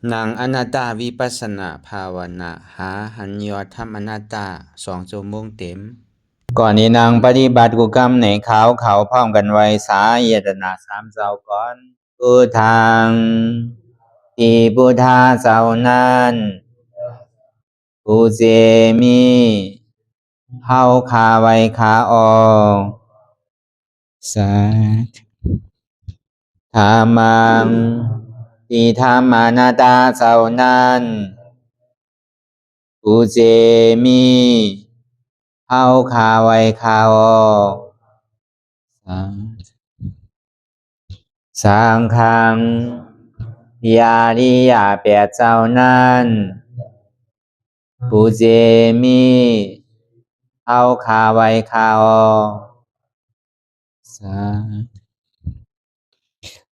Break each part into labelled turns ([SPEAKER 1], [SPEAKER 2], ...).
[SPEAKER 1] นางอนัตตาวิปัสสนาภาวนาหาหันยอดธรรมอนัตตา2 ชั่วโมงเต็มก่อนนี้นางปฏิบัติกุกรรมในเขาพร้อมกันไว้สาเยตนา3 เจ้าก่อนพุทธังที่พุทธาเจ้านั้นผู้เจมีเฮาคาไว้คาออกสาธุธรรมังที่ธรรมานาตาเจ้านั้นผู้เจมีเฮาคาไว้คาออกสังฆังยาริยาแปดเจ้านั้นผู้เจมีเฮาคาไว้คาออก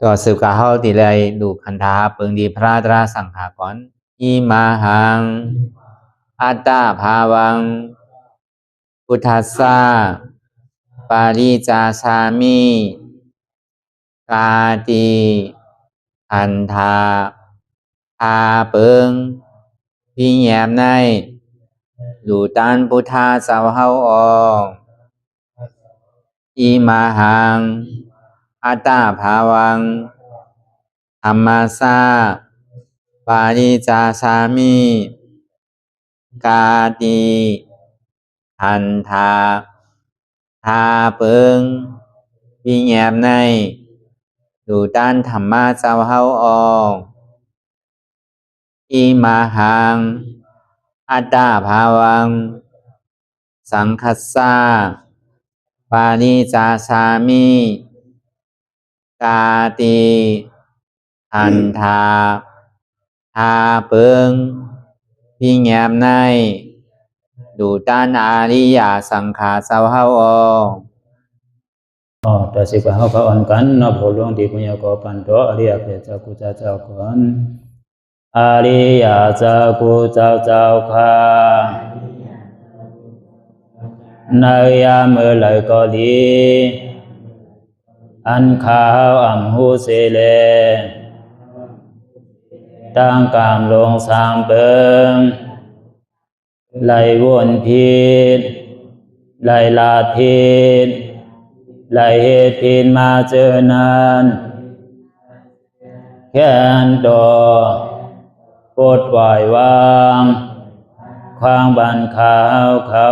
[SPEAKER 1] ต่อสืบกาเฮาติเลยดูคันธาเปิงดีพระตราสังขากรอิมาหังอัตตาภาวังพุทธัสสะปาริจาสามิกาติอันธาพาเปิงพี่แยมในดูตันพุทธาเจ้าเฮาออกอิมาหังอัตตาภาวังธรรมัสสะปาริจาสามิกาติอันธาพาเปิงพี่แยมในดูตันธรรมะเจ้าเฮาออกอิมาหังอัตตาภาวังสังคัสสะปาริจาสามิกาติอันธาพาเปิงพี่แยมในดูตันอาริยสังขารเจ้าเฮาออก
[SPEAKER 2] ต่อสิกว่าเฮาก็อ่อนกันเนาะผู้หลวงที่ปุญญาก็ปันโตอริยเจ้ากุเจ้าก่อนอริยเจ้ากุเจ้าค่ะในยามเมื่อไหร่ก็ดีอันข้าวอ่ำหูเสเลตั้งกามลงสามเปิงไหลวนพิษไหลลาพิษไหลเหตุพินมาเจอนานแค่นดอปดปล่อยวางความบันขาวเขา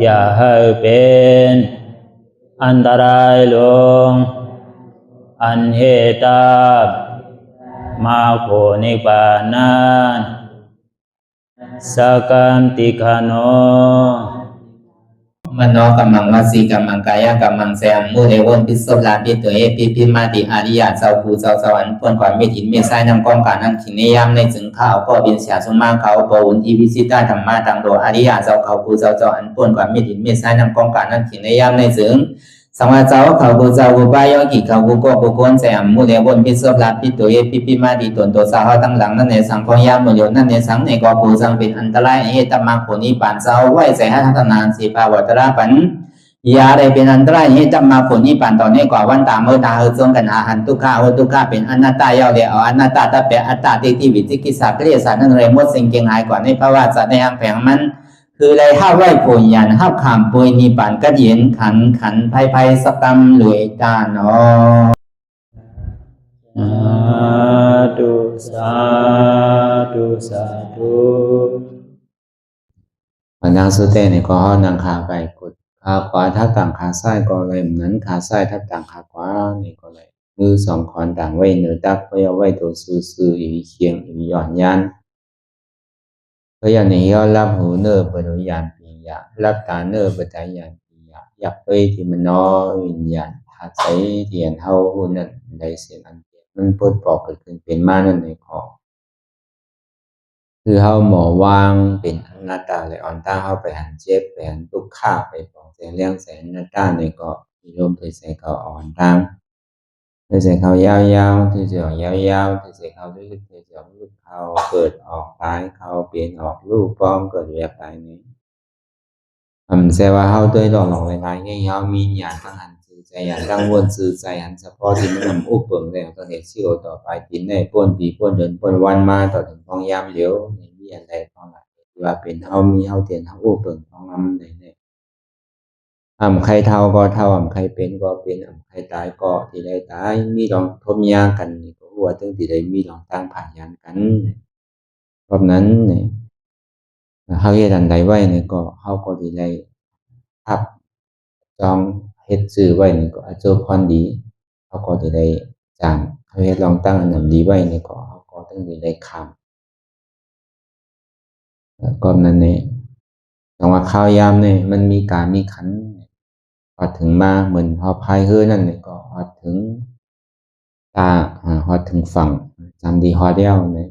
[SPEAKER 2] อย่าให้เป็นอันตรายลงอันเหตุตามาโผนิปานันสกันติคโน
[SPEAKER 1] มโนกัมมังวสีกัมมังกายกัมมังแสมมุเรวนพิศลาปิตัวเอพิมาติอาริยะเจ้าภูเจ้าสวรรค์พ้นความไม่ถินไม่ใช่นำกองการนั้นขินในยามในจึงข้าวก็บินเสียสมมาเขาปวุนทีวิสิตาธรรมะตังโดอาริยะเจ้าเขาภูเจ้าสวรรค์พ้นความไม่ถินไม่ใช่นำกองการนั้นขินในยามในจึงสังวาเจ้าเขาภูเจ้าภูบายอกิเขาภูก็ภูโกนแสมมุเรวนพิศลาปิตัวเอพิมาติตนตัวสาวตั้งหลังนั่นในสังพยามมุโยนั่นในสังในก็ภูสังเป็นอันตรายเหตุมรรคผลนิพพานเจ้าไหวใส่ให้ทัศนานสีภาวตระปันยาได้เป็นอันตรายให้จำมาผลนิพพานตอนนี้กว่าวันตามเมื่อตาเฮจงกันอาหันทุกข้าทุกข้าเป็นอนัตตาเยาเดียวอนัตตาตาเปอัตตาที่วิจิกิสาเกลียสานั่นเลยมดสิ่งเก่งหายกว่าในภาวะสัตว์ในอังแผงมันคือเลยห้าไหวผลยันห้าขามปุยนิพพานก็เย็นขันภัยสกรรมหลวยตาเนาะ
[SPEAKER 2] สาธุ
[SPEAKER 1] มันนางสุเตนี่ก็นางขาไปกดขาขวาทับต่างขาซ้ายก็เลยเหมือนขาซ้ายทับต่างขาขวานี่ก็เลยมือสองขอนต่างไว้เหนือตักไว้เอาไว้ตัวซื่ออีเคียงอีหย่อนยันเพราะอย่างนี้เรารับหูเนอปนุญาณปียะรับตาเนอปจายานปียะอยากไปที่มันน้อวิญญาณหาใจเทียนเท่าหูนั่นได้เสียงอันเดียวมันปลดปอกเกิดขึ้นเป็นมานั่นในคอคือเฮาหมอวางเป็นอนัตตาเลยอ่อนตาเฮาไปหันเจ็บไปหันทุกข้าไปปองแสงเลี้ยงแสงอนัตตาในก็มีลมถอยใส่เขาอ่อนตามถอยใส่เขายาวๆถอยใส่ยาวๆถอยใส่เขาลึกๆถอยใส่ลึกเขาเกิดออกตายเขาเปลี่ยนออกรูปปลอมเกิดแบบตายนี้แสดงว่าเฮาด้วยหลอกหลายๆให้เฮามีญาณทั้งหัน ใจอย่างตั้งวนซื่อใจหันเฉพาะที่มันนำอุปเปิงแล้วก็เหตุที่โอต่อไปกินได้ป้วนปีป้วนเดินป้วนวันมาต่อถึงพองยามเดียวนี่มีอันใดพองหลายที่ว่าเป็นเฮามีเฮาเตียนเฮาอุปเปิงพองนำได้เนี่ยใครเท่าก็เท่าใครเป็นก็เป็นใครตายก็ที่ได้ตายมีลองทมยากันนี่ก็ว่าถึงที่ได้มีลองตั้งผ่านยันกันเพราะนั้นเนี่ยเฮาเฮ็ดอันใดไว้นี่ก็เฮาก็สิได้รับจองเฮ็ดซื้อไว้นี่ก็อาจจะพรดีเฮาก็สิได้จ้างเฮาเฮ็ดลองตั้งอันนั้นดีไว้นี่ก็เฮาก็ถึงสิได้ข้ามก็นั้นนี่จังว่าข้าวยามนี่มันมีการมีขันพอถึงมาเหมือนเฮาพายเรือนั่นนี่ก็ฮอดถึงฮอดถึงฝั่งจำดีฮอดแล้วนี่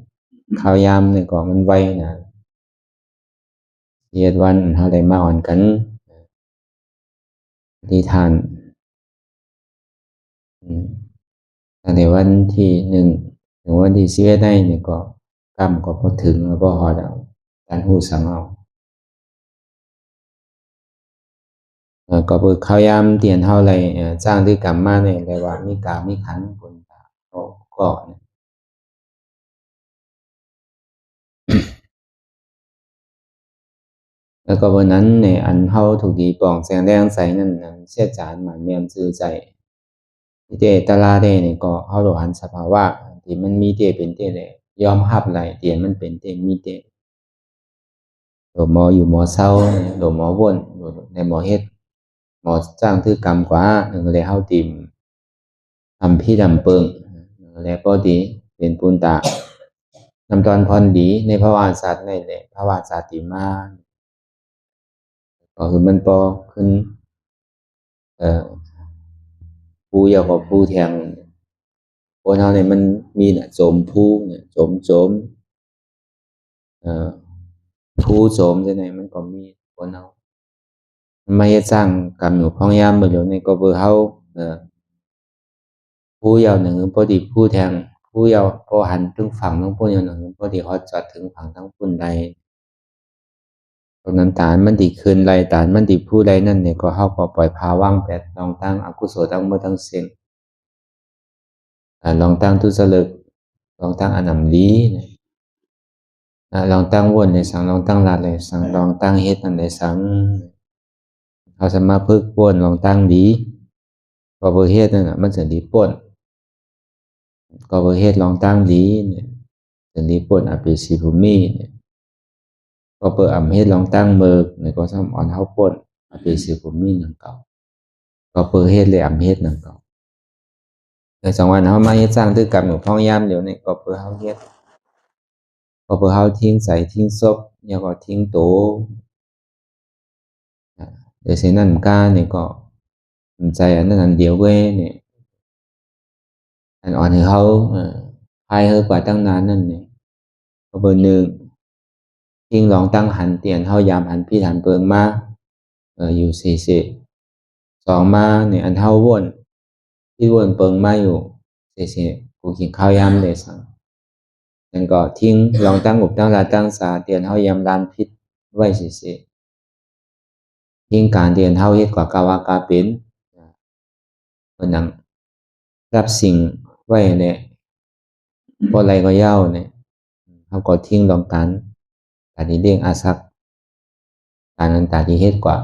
[SPEAKER 1] ข้าวยามนี่ก็มันไวนะเฮ็ดวันเฮาได้มาอ่อนกันอธิษฐานตั้งแต่วันที่1ถึงวันที่11ได้นี่ก็กรรมก็บ่ถึงแล้วบ่ฮอดเอาการฮู้สังเอาก็เบิกข้าวยามเตียนเฮาเลยจ้างด้วยกรรมมานี่เลยว่ามีกามมีขันผลก็แล้วก็วันนั้นในอันเฮาถูกดีปองแสงแดงใสนั่นเสียจานหมันเมียมซื่อใจที่เตตลาได้นี่ก็เฮาโลหันสภาวะที่มันมีเตเป็นเตได้ยอมรับไหลเตียนมันเป็นเตมีเตโลหมออยู่หมอเศร้าโลหมอวนในหมอเฮ็ดหมอจ้างถือกรรมกว่าเลยเฮาติมทำพี่ดำเปิงแล้วก็ดีเป็นปุญตานำตอนพรดีในพระวาศาสตร์ในพระวาศาสติมาก็คือมันปอขึ้นผู้ยาวกับผู้แทงคนเฮาเนี่ยมันมีน่ะโจมผู้เนี่ยโจมผู้โจมจังได๋มันก็มีคนเฮามันมาเฮ็ดสร้างกรรมอยู่พองยามมื้อเดียวนี่ก็เบิ่เฮาผู้ยาวหนึ่งพอดีผู้แทงผู้ยาวพอหันถึงฝั่งทั้งผู้ยาวหนึ่งพอดีฮอดจอดถึงฝั่งทั้งพุ่นใดตรงนั้นฐานมันดีคืนไรฐานมันดีผู้ใดนั่นเนี่ยก็เฮาก็ปล่อยภาว่างแปดลองตั้งอกุศลทั้งหมดทั้งสิ้นลองตั้งทุจริตลองตั้งอนัมดีลองตั้งวนในสังลองตั้งลาดในสังลองตั้งเฮ็ดนั่นในสังเอาสมาพึกวนลองตั้งดีก็บ่เฮ็ดนั่นน่ะมันสิดีป่นก็บ่เฮ็ดลองตั้งดีเนี่ยสิดีป่นอภิสิภูมิเนี่ยก็เปิดอำเฮ็ดลองตั้งเบิกเนี่ยก็ซ้ำอ่อนเฮาป่นอภิสิภูมินั่นเก่าก็เปิดเฮ็ดเลยอำเฮ็ดนั่นเก่าแต่จังว่าเฮามาเฮ็ดสร้างตึกกรรมของพองยามเดี๋ยวนี้ก็เปิดเฮาเฮ็ดก็เปิดเฮาทิ้งใส่ทิ้งศพแล้วก็ทิ้งโตแต่สิ่งนั้นกาเนี่ยก็ใจอันนั้นอันเดียวเว้ยเนี่ยอันอ่อนให้เฮาพายเฮอกว่าตั้งนานนั่นเนี่ยก็เบอร์1ทิ้งลองตั้งหันเตียนเฮายามหันพี่หันเปิงมาอยู่2มาเนี่ยอันเฮาวนที่วนเปิงมาอยู่กูกินข้าวยามเลยสั่งนั่นก็ทิ้งลองตั้งอุบตั้งลาตั้งสาเตียนเฮายามลานพิษไว้ทิ้งการเตียนเฮาเฮ็ดกว่ากาวากาเป็นเพิ่นนั่งรับสิ่งไว้เนี่ยบ่ไรก็ยาวเนี่ยเฮาก็ทิ้งลองการที่เลี้ยงอาศักการนั้นตาที่เฮ็ดกว่า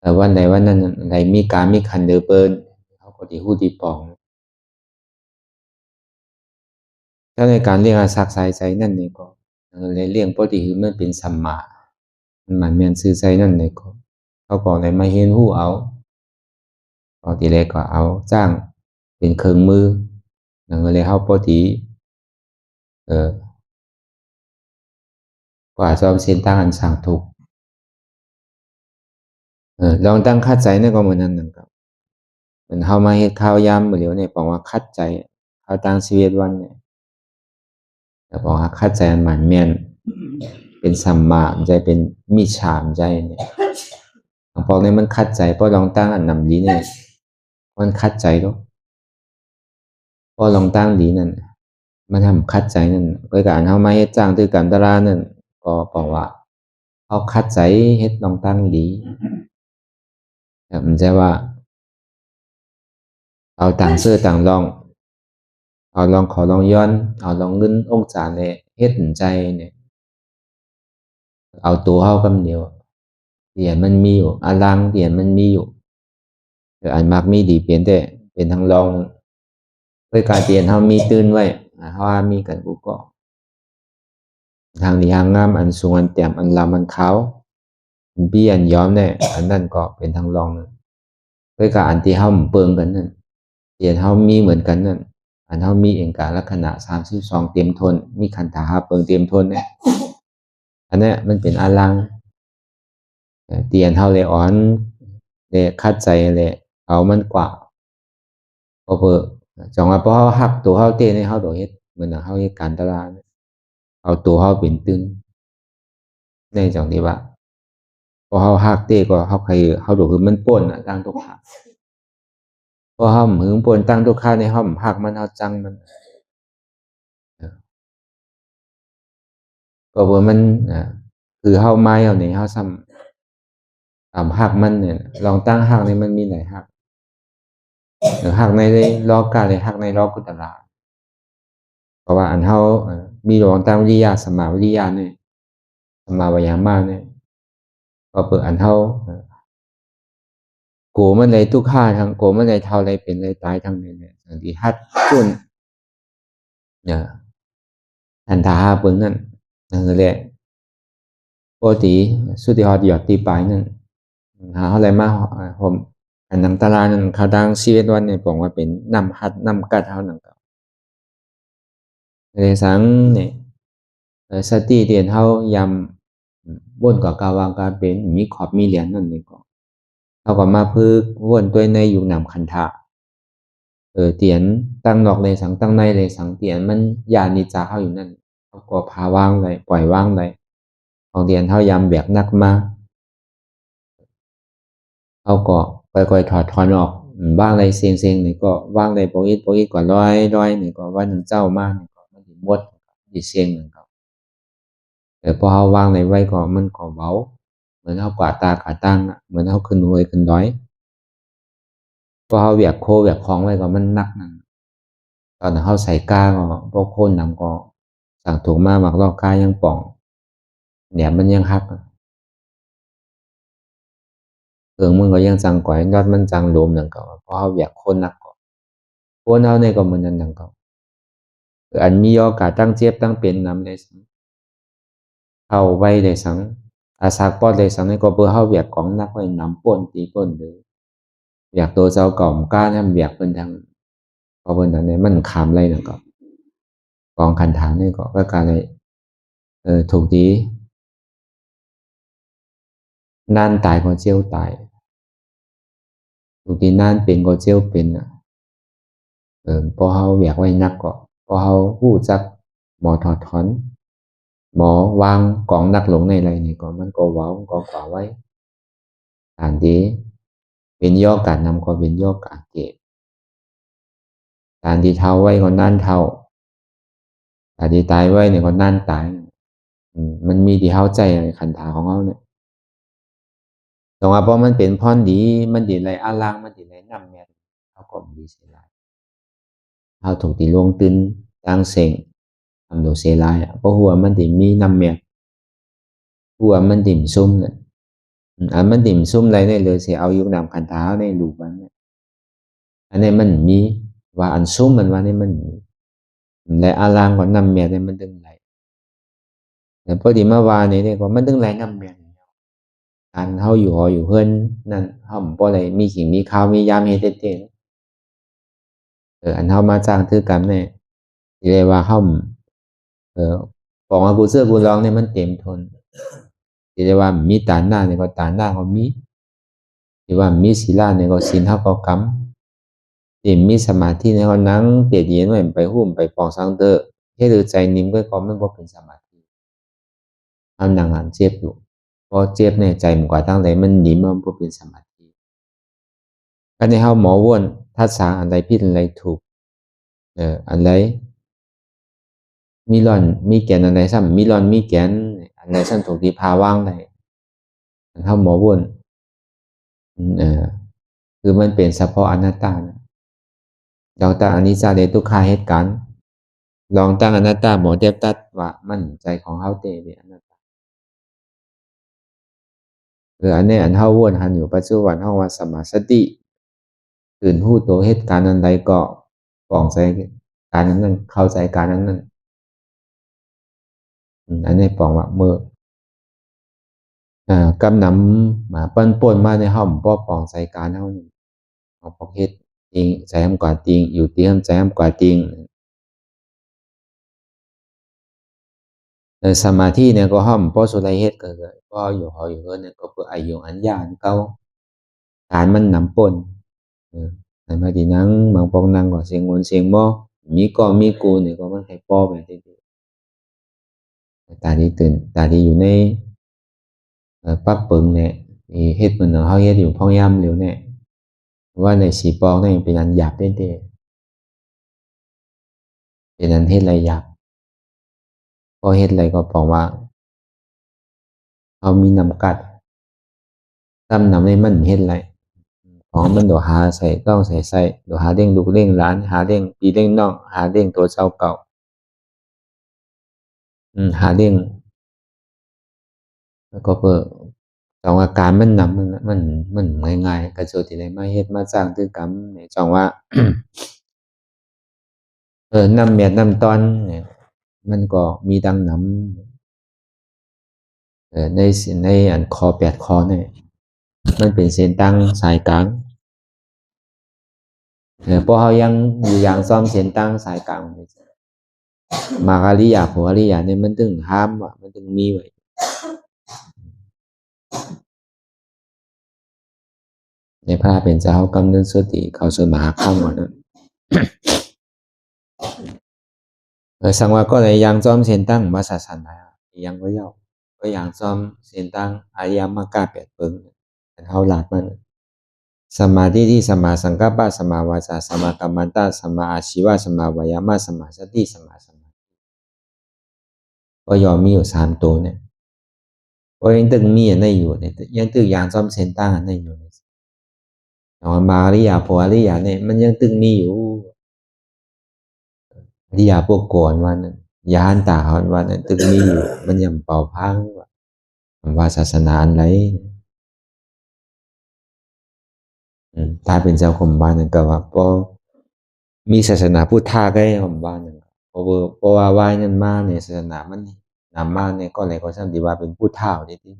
[SPEAKER 1] แต่วันใดวันนั้นใดมีการมีขันเดือเปิ้นเฮาก็สิฮู้ดีปองถ้าในการเลี้ยงอาศักใส่นั่นนี่ก็เลยเลี้ยงปกติคือมันเป็นสัมมามันแม่นซื่อใส่นั่นนี่ก็เขาก็ได้มาเรียนรู้เอาพอทีแรกก็เอาจ้างเป็นเครื่องมือนั่นก็เลยเฮาปกติกว่าจะเอาเส้นทางอันสร้างทุกข์ลองตั้งคัดใจนั่นก็เหมือนนั้นนั่นครับเหมือนเฮามาเฮ็ดข้าวยามมื้อเดียวนี่บอกว่าคัดใจข้าวตั้งชีวิตวันเนี่ยก็บอกว่าคัดใจอันหมั่นแม่นเป็นสัมมาใจเป็นมิจฉาใจเนี่ยพอนี้มันคัดใจพอลองตั้งอันนำดีเนี่ยมันคัดใจเนาะพอลองตั้งดีนั่นมันทำคัดใจนั่นโดยการเฮามาเฮ็ดจ้างตื้อกันตลาดนั่นก็บอกว่าเฮาคัดใจเฮ็ดลองตั้งดีแต่มันจะว่า เอาต่างเสื้อต่างลองเอาลองขอลองย้อนเอาลองเงินองค์จานเนี่ยเฮ็ดใจเนี่ยเอาตัวเฮากำเดียวเดียนมันมีอยู่อลังเดียนมันมีอยู่อันมักมีดีเปลี่ยนแต่เป็นทางลองเพื่อการเปลี่ยนเฮามีตื่นไว้เฮามีกันบุกก็ทางดีทางงามอันสูงอันแต้มอันลำอันขาวบี้อันย้อมเนี่ยอันนั้นก็เป็นทางรองเพื่อการอันที่เฮาเปิงกันนั่นเปลี่ยนเฮามีเหมือนกันนั่นอันเฮามีเองกาลักษณะ32เต็มทนมีขันธาเปิงเต็มทนเนี่ยอันนี้มันเป็นอลังเตียนเฮาเลยอ่อนเลยคัดใจเลยเอามันกว่าพอเพื่อจังว่าพอเฮาหักตัวเฮาเต้ในเฮาโดเฮ็ดเหมือนเฮาเฮ็ดการตลาดเอาตัวเฮาเป็นตึงในจังที่ว่าพอเฮาหักเต้ก็เฮาใครเฮาโดคือมันป่นน่ะตั้งทุกขาพอเฮาหึงป่นตั้งทุกขาในเฮาหักมันเฮาจังมันก็ว่ามันคือเฮาไม้เอานี่เฮาซ้ำตามหักมันเนี่ยลองตั้งหักนี่มันมีหลายหักหักในล้อกาเลยหักในล้อกุตลาเพราะว่าอันเฮามีลองตั้งวิทยาสมาวิทยาเนี่ยสมาวิยามาเนี่ยก็เปิดอันเฮาโกมันเลยทุกข้าทั้งโกมันเลยเท่าเลยเป็นเลยตายทั้งนี้เนี่ยอย่างที่ฮัดจุนเนี่ยทันทาเบิ่งนั่นนั่นแหละปกติสุดที่ฮอดหยอดตีปลายนั่นหาอะไรมาผมอันนังตารางนั่นเขาดังชีวิตวันเนี่ยผมว่าเป็นน้ำฮัดน้ำกัดเท่านั้นก็เลยสังเนี่ยสติเดียนเฮายำวนกับกาวางการเป็นมีขอบมีเหรียญนั่นนี่ก็เท่ากับมาพึกวนตัวในอยู่นำคันธะเตียนตั้งนอกเลยสังตั้งในเลยสังเตียนมันยานิจาเข้าอยู่นั่นเขาก็พาว่างเลยปล่อยว่างเลยของเตียนเท่ายำแบกนักมาเขาก็ค่อยๆถอดถอนออกว่างเลยเสียงนี่ก็ว่างเลยโปอิดกว่าร้อยนี่ก็ว่าหนึ่งเจ้ามากนี่ก็มันถึงมดดิเสียงหนึ่งก็พอเขาว่างในไว้ก็มันก็เบาเหมือนเขากวาดตากาตั้งเหมือนเขาขึ้นหวยขึ้นร้อยพอเขาเวียกโคเวียกคล้องไว้ก็มันนักนั่นตอนเขาใส่ก้าก็พวกโคนนำก็สั่งถูกมาหมักลอกก้ายังป่องเนี่ยมันยังฮักเออมันก็ยังจังก่อยยอดมันจังโดมนั่นก็เพราะเขาเวียกโคนนักก็โคนเขาเนี่ยก็มันนั่นก็อันมีโอกาสตั้งเจ็บตั้งเป็นนำเลยเข้าไว้เลยสังอาสาปอดเลยสังนี่ก็เพื่อเขาเวียกของนักไว้นำป่นตีป่นหรืออยากตัวเจ้าก่อมก้าทำเวียกเป็นทางพอเป็นนั้นเนี่ยมันขามไรนั่นก็กองคันฐานนี่ก็การเลยถูกดีนานตายก็เจียวตายถูกดีนานเป็นก็เจียวเป็นพอเขาอยากไว้นักก็พอเขาหู้จักหมอถอดถอนหมอวางกองนักหลงในไรนี่ก็มันก็ว้าวก็กว่าไว้อ่านดีเป็นย่อการนำก็เป็นย่อการเก็บการที่เท่าไว้ก็นั่นเท่าการที่ตายไว้เนี่ยก็นั่นตายมันมีที่เข้าใจขันธาของเขาเนี่ยตรงว่าเพราะมันเป็นพรดีมันดีไรอาลังมันดีไรนำเนี่ยเขาก็ดีเสียหลายเขาถูกตีลวงตื่นตั้งเสียงทำดูเสียหลายเพราะหัวมันดีมีนำเนี่ยหัวมันดิ่มซุ่มเนี่ยมันดิ่มซุ่มไรเนี่ยเลยเสียเอายุคนำขันธาในรูปมันเนี่ยอันนี้มันมีว่าอันซุ่มมันว่านี่มันและอาลังก่อนนำเนี่ยเนี่ยมันดึงไรแต่พอดีเมื่อวานนี้เนี่ยก็มันดึงไรนำเนี่ยการเขาอยู่หออยู่เพื่อนนั่นเขาบ่อะไรมีขิงมีข้าวมียามเฮ็ดเต้นอันเขามาจ้างถือกรรมเนี่ยที่เรียกว่าเขาบอกว่ากูเสื้อกูร้องเนี่ยมันเต็มทนที่เรียกว่ามีตาหน้าเนี่ยก็ตาหน้าเขามีที่ว่ามีศีลาเนี่ยก็ศีลเขาก็กำที่มีสมาธิเนี่ยเขานั่งเตียดเย็นไว้ไปหุ้มไปปองสังเตอเฮ็ดใจนิ่มก็มันบ่เป็นสมาธิเอานั่งหันเจ็บอยู่พอเจ็บในใจมันกว่าตั้งแต่มันหนีมันบ่เป็นสมาธิก็ในเฮาหมอว่นทัศน์อะไรผิดอะไรถูกอะไรมีร่อนมีแกนอะไรซ้ำมีร่อนมีแกนอะไรซ้ำถูกที่พาว่างได้เฮาหมอว่นคือมันเป็นเฉพาะอนัตตานะ ลองตั้งอนิจจาเดทุกขาเหตุการณ์ลองตั้งอนัตตาหมอเทพตัดว่ามันใจของเฮาเตเป็นอนัตตาอันนี้อันเฮาวนหันอยู่ปัจจุบันเฮาว่าสมาสติตื่นรู้ตัวเหตุการณ์นั้นใดก็ปองใจการนั้นเข้าใจการนั้นอันนี้ปองว่าเมื่อกำนำมาปั้นป่นมาในห้องป้อปองใจการเฮาเอาปองเฮ็ดจริงใจทำกว่าจริงอยู่เตียมใจทำกว่าจริงสมาธิเนี่ยก็ห้อมป้อสุไรเฮ็ดก็ป้ออยู่หออยู่เนี่ยก็เพื่ออายุอันยานเก่าการมันนำป่นอันมาที่นั่งบางปองนั่งก็เสียงวนเสียงบ่มีก็มีกูเนี่ยก็มันใครป้อไปที่ตาที่ตื่นตาที่อยู่ในปั๊บปึงเนี่ยเฮ็ดมันเฮาเฮ็ดอยู่พ่องย่ำเหลวเนี่ยว่าในสีปองเนี่ยเป็นอันหยาบเด้เป็นอันเฮ็ดอะไรหยาบพอเฮ็ดอะไรก็บอกว่าเอามีนำกัดตั้มนำให้มันเฮ็ดอะไรของมันโดหาใส่ต้องใส่โดหาเด้งลูกเด้งหลานหาเด้งปีเด้งน้องหาเด้งตัวเจ้าเก่าหาเด้งแล้วก็เพื่อจองอาการมันนำมันง่ายๆกระโจที่ไหนมาเฮ็ดมาสร้างตึกกรรมเนี่ยจองว่านำเมียนำตอนเนี่ยมันก็มีดังนำในอันคอ8ข้อเนี่ยมันเป็นเส้นตั้งสายกลางพอเขายังอยู่อย่างซ้อมเส้นตั้งสายกลางมาอริยาโพอริยาเนี่ยมันถึงห้ามว่ะมันถึงมีไว้ในพระเป็นเจ้ากำเนิดสติเขาสมาข้ามว่านั้นสังว่าก็เลยยังซ้อมเส้นตั้งมาศาสนายังก็ย่อก็ยังซ้อมเส้นตั้งอริยมรรค8เปิงเขาหลักมันสมาธิที่สมาสังกัปปะสมาวาจาสมากัมมันตะสมาอาชีวะสมาวายามะสมาสติสมาสมาก็ยอมมีอยู่3ตัวเนี่ยก็ยังตึงมีอันนั้นอยู่เนี่ยยังตึงอย่างซ้อมเส้นตั้งอันนั้นอยู่เนี่ยมาอริยาโพอริยาเนี่ยมันยังตึงมีอยู่อริยาพวกก่อนวันนั้นยานตาวันนั้นตึงมีอยู่มันยังเป่าพังว่าศาสนาอะไรถ้าเป็นเจ้าของบ้านนั่นก็ว่าพอมีศาสนาพุทธะก็ของบ้านนั่นเพราะว่าว่ายนั่นมาในศาสนามันนำมาเนี่ยก็เลยก็สั่งดีว่าเป็นพุทธะได้ที่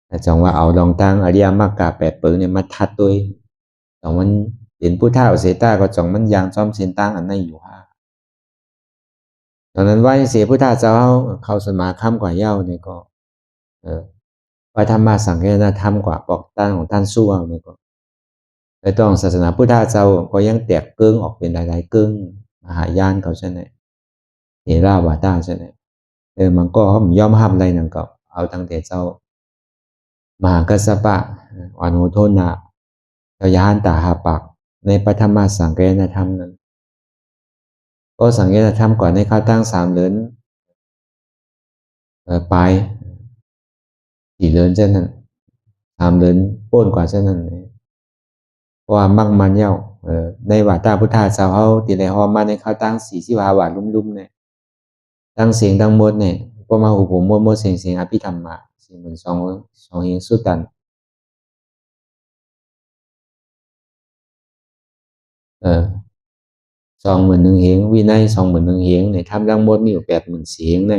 [SPEAKER 1] แต่จังว่าเอาดองตั้งอริยมรรค8เปิงเนี่ยมาทัดตัวจังมันเป็นพุทธะเสตาก็จังมันยางซ้อมเส้นตั้งอันนั้นอยู่ตอนนั้นว่าเสียพุทธะเจ้าเข้าสมาค้ำกว่าเย้าเนี่ยก็ว่าธรรมะสังเกตธรรมกว่าบอกตั้งของท่านสู้เอาเนี่ยก็แต่ต้องศาสนาพุทธะเจ้าก็ยังแตกเกิ้งออกเป็นหลายๆเกิ้งมหายานเขาใช่ไหมเทราวาตาใช่ไหมมันก็ย่อมห้ามอะไรนั่นก็เอาตั้งแต่เจ้ามหากัสสปะวานุโทนะเจ้ายานตาหาปักในปฐมสังเกตธรรมนั้นก็สังเกตธรรมก่อนในข้าตั้ง3เดือนไป4เดือนเช่นนั้น3เดือนป้นกว่าเช่นนั้นเพราะว่ามั่งมันเย้าในวาตาพุทธาเจ้าเขาตีในหอมมาในข้าตั้ง45 วาทลุ่มๆเนี่ยตั้งเสียงตั้งหมดเนี่ยก็มาหุบหมดเสียงอภิธรรมมาเสียงเหมือนสองเฮงสุดตัน21,000เฮงวินัย21,000เฮงเนี่ยทำทั้งหมดมีอยู่84,000เฮงใน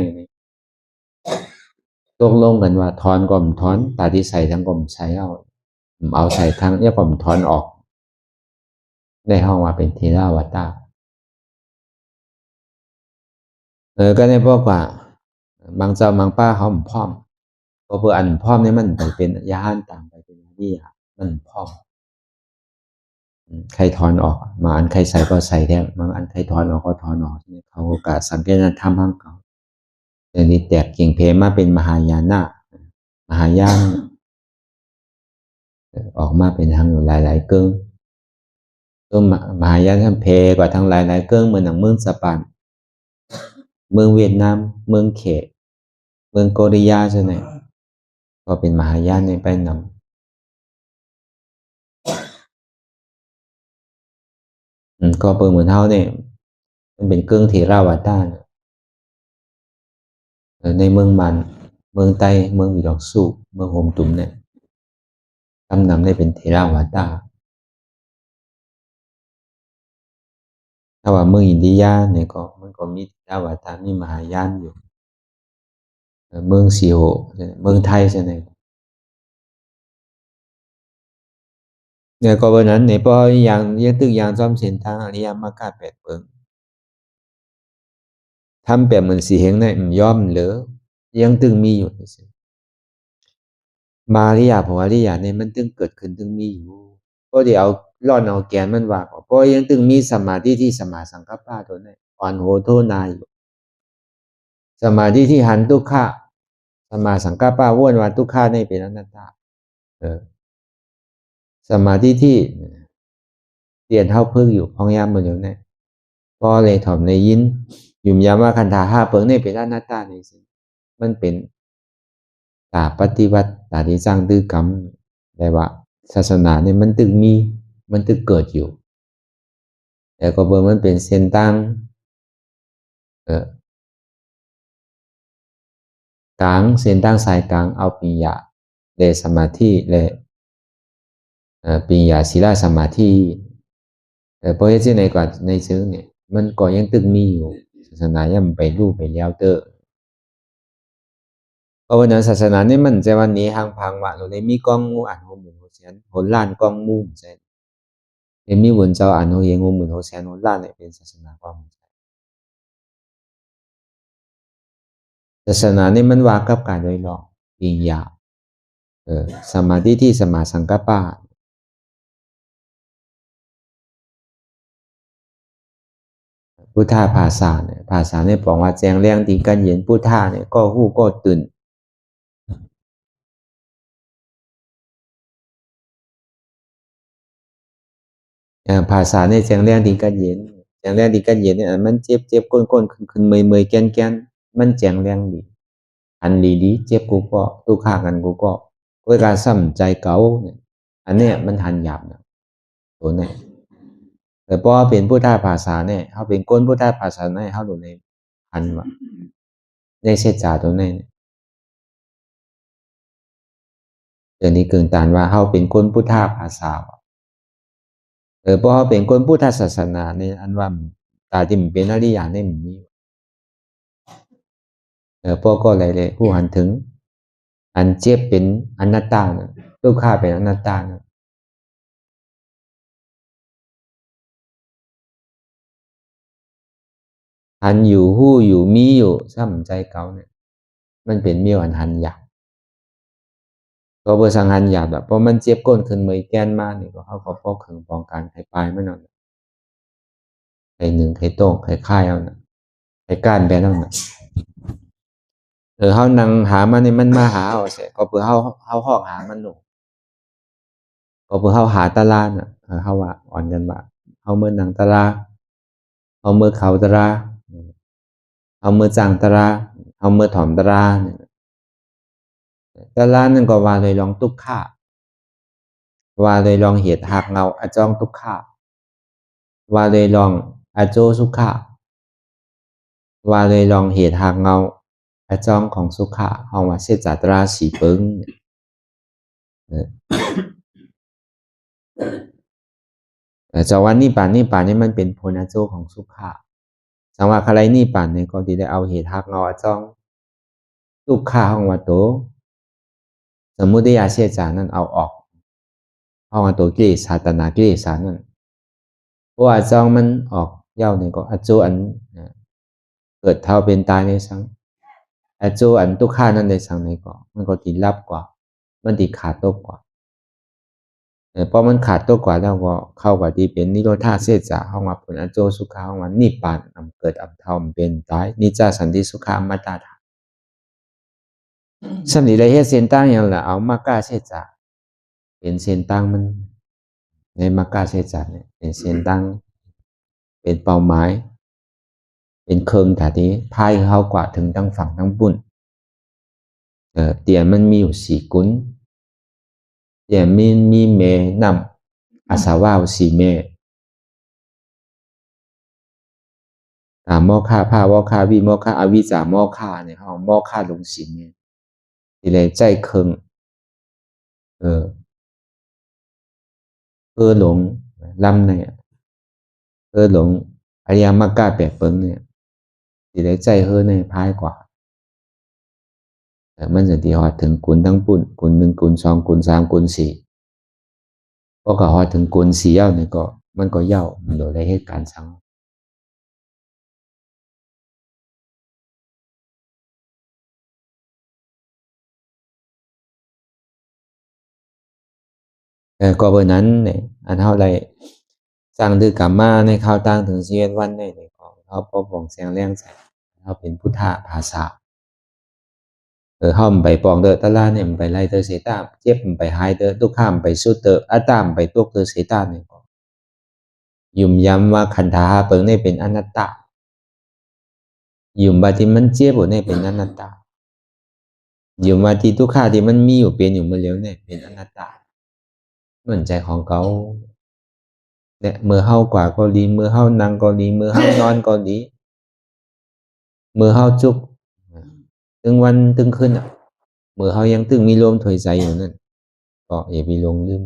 [SPEAKER 1] ตกลงกันว่าถอนก็ถอนตาที่ใส่ทั้งก็ใช้เอาใส่ทั้งเนี่ยก็ถอนออกได้ห้องว่าเป็นเทราวัตตาก็ได้บอกว่าบางเจ้าบางป้าเขาพร้อมเพราะเพื่ออันพร้อมนี่มันไปเป็นยาหันต่างไปเป็นที่มันพร้อมใครถอนออกมาอันใครใส่ก็ใส่แท้บางอันใครถอนออกก็ถอนออกเขาก็สังเกตธรรมของเขาแต่นี่แตกเก่งเพมาเป็นมหายานะมหายานออกมาเป็นทางหลายๆเกิ้งตัวมหายานท่านเพกว่าทางหลายๆเกิ้งเหมือนหนังเมืองสปันเมืองเวียดนามเมืองเขตเมืองโกริยาใช่ไหมก็เป็นมหายานในไปนำ ก็เปิดเหมือนเท่าเนี่ยมันเป็นเครื่องเทราวาตาในเมืองมันเมืองไต้เมืองวิลอกสุเมืองโฮมตุมเนี่ยกำนำได้เป็นเทราวาตาถ้าว่าเมืองอินเดียเนี่ยก็มันก็มีเทราวาตามีมหายานอยู่เมืองซีโอเมืองไทยใช่ไหมเนี่ยก็วันนั้นเนี่ยพออย่างยังตึกอย่างซ่อมเส้นทางอริยมรรคแปดเปิงทำแบบเหมือนสีเหงเนี่ยย่อมเหลือยังตึงมีอยู่มาริยาผมว่าริยาเนี่ยมันตึงเกิดขึ้นตึงมีอยู่ก็เดี๋ยวร่อนเอาแกนมันว่าก็ยังตึงมีสมาธิที่สมาสังกัปปะตัวนี้อ่อนโหโทนายสมาธิที่หันทุกขะสมาสังกัปปะว่นว่าทุกขะนี่เป็นอนัตตาสมาธิที่เปลี่ยนเท่าพึ่งอยู่พองยามเหมือนอยู่เนี่ยก็เลยถ่อมในยินยุ่มยามว่าคันธาห้าเปิงนี่เป็นอนัตตาในสิ่งมันเป็นตาปฏิวัติตาที่สร้างดื้อกรรมแต่ว่าศาสนาเนี่ยมันตึกมีมันตึกเกิดอยู่แต่ก็เบอร์มันเป็นเส้นตั้งกลางเส้นตั้งสายกลางเอาปัญญาเลสมาธิเลปัญญาศีลสมาธิแต่พอที่ในก่อนในซึ้งเนี่ยมันก็ยังตึกมีอยู่ศาสนายังไปรูปไปแล้วเตอเพราะว่าศาสนาเนี่ยมันจะวันนี้ห่างพังว่าเราได้มีกองงูอ่านหัวหมุนหัวเสียนหนล้านกองมูมใช่เอ็มมีวนเจ้าอ่านหัวเฮงงูหมุนหัวเสียนหนล้านเนี่ยเป็นศาสนาความศาสนาเนี่ยมันว่ากับการโดยรอบปัญญาสมาธิที่สมาสังกัปปะพุทธาภาษาเนี่ยภาษาเนี่ยบอกว่าแจงแรงตีกันเย็นพุทธาเนี่ยก็หู้ก็ตื่นภาษาเนี่ยแจงแรงตีกันเย็นแจงแรงตีกันเย็นเนี่ยมันเจ็บก้นขึ้นเมยแกนมันแจงแรงดีอันดีเจ็บกูก็ตุกขากันกูก็ด้วยการซ้ำใจเก่าเนี่ยอันเนี้ยมันหันหยาบนะตัวเนี่ยแต่พอเป็นพุทธาภาษาเนี่ยเขาเป็นก้นพุทธาภาษาเนี่ยเขาดูในหันว่าในเสจาตัวนี้เดี๋ยวนี้เกินตานว่าเขาเป็นคนพุทธาภาษาเพราะเขาเป็นคนพุทธศาสนาเนี่ยอันว่าตาที่มันเป็นอริยาเนี่ยมันมีพวกก็เลยผู้หันถึงอันเจ็บเป็นอนัตตาเนี่ยทุกข้าเป็นอนัตตาเนี่ยหันอยู่หู้อยู่มีอยู่ซ้ำใจเก่าเนี่ยมันเป็นเมียวอันหันหยาบก็เบอร์สังหันหยาบแบบเพราะมันเจ็บก้นขึ้นเมยแกนมากนี่ก็เขาก็พอกถึงปองการไข่ปลายไม่นอนไข่หนึ่งไข่โต้งไข่ค่ายเอาน่ะไข่ก้านแบนเอาน่ะเขานั่งหามันนี่มันมาหาเอาเสียก็เพื่อเขาหอกหามันหนูก็เพื่อเขาหาตะลาน่ะเขาว่าอ่อนกันว่าเขาเมื่อนังตะลาเขาเมื่อเขาตะลาเขาเมื่อจางตะลาเขาเมื่อถอมตะลาตะลานั่นก็ว่าเลยลองตุกข้าว่าเลยลองเหตุหักเงาอจองทุกข้าว่าเลยลองอโจสุขะว่าเลยลองเหตุหักเงาอจองของสุขะเอาว่าเสจัตราสีปึ้งจาวันนิป่านนี่มันเป็นโพนาโจของสุขะสังว่าใครนิป่านเนี่ยก็ที่ได้เอาเหตุหักเงาอจองทุกข้าของว่าโตสมมุติยาเสจานั้นเอาออกห้องว่าโตกิเลสาตนากิเลสานั่นเพราะว่าจองมันออกเย้าเนี่ยก็อโจอันเกิดเท่าเป็นตายในสังอโจอันตุกข้านั้นในสังในก็มันก็ติดลับกว่ามันติดขาดตกกว่าพอมันขาดตัวกว่าแล้วก็เข้ากับที่เป็นนิโรธาเสจาห้องว่าผลอโจสุขาห้องว่านิปานเกิดอับเทาเป็นตายนิจาสันติสุขาอมตะธาสันนิเลยเฮ็ดเส้นตั้งอย่างละเอามากาเสจาเป็นเส้นตั้งมันในมากาเสจาเนี่ยเป็นเส้นตั้งเป็นเป้าหมายเป็นเคิงแต่ที่พายเขากว่าถึงทั้งฝั่งทั้งปุ่นเตียนมันมีอยู่สี่กุนเตียนมีเมนำอาสาวาวสี่เม
[SPEAKER 3] โมฆะภาวะฆะวิโมฆะอวิชชาโมฆะเนี่ยเขาโมฆะลงสินเนี่ยที่เลยใจเคิงหลงลำเนี่ยหลงอริยมรรคแปดเปิงเนี่ยที่เลยใจเนี่ยพายกว่าแต่มันจะที่ฮอดถึงกุลทั้งปุ่นกุลหนึ่งกุลสองกุลสามกุลสี่พอก็ฮอดถึงกุลสี่เย้าเนี่ยก็มันก็เย้ามันโดยได้เหตุการณ์สังแต่ก็เบอร์นั้นเนี่ยอันเท่าไรสร้างดื้อกรรมมาในข้าวตั้งถึงชีวิตวันเนี่ยเขาพบวงแสงแรงใส่เขาเป็นพุทธภาษาเขาไปปองเดอตะลาเนี่ยไปไล่เตอเสตามเจ็บไปหายเตอทุกข้ามไปสุดเตออาตามไปตุกเตอเสตามเนี่ยยุ่มย้ำว่าขันธาเปิงเนี่ยเป็นอนัตตายุ่มบาที่มันเจ็บเนี่ยเป็นอนัตตายุ่มบาที่ทุกข้าที่มันมีอยู่เป็นอยู่เมื่อเลี้ยวเนี่ยเป็นอนัตตาเหมือนใจของเขาเนี่ยมือเฮากว่าก็ดีมือเฮานั่งก็ดีมือเฮานอนก็ดีมือเฮาจุกตึงวันตึงคืนมือเฮายังตึงมีลมถอยใจอยู่นั่นก็อย่าไปลงลืม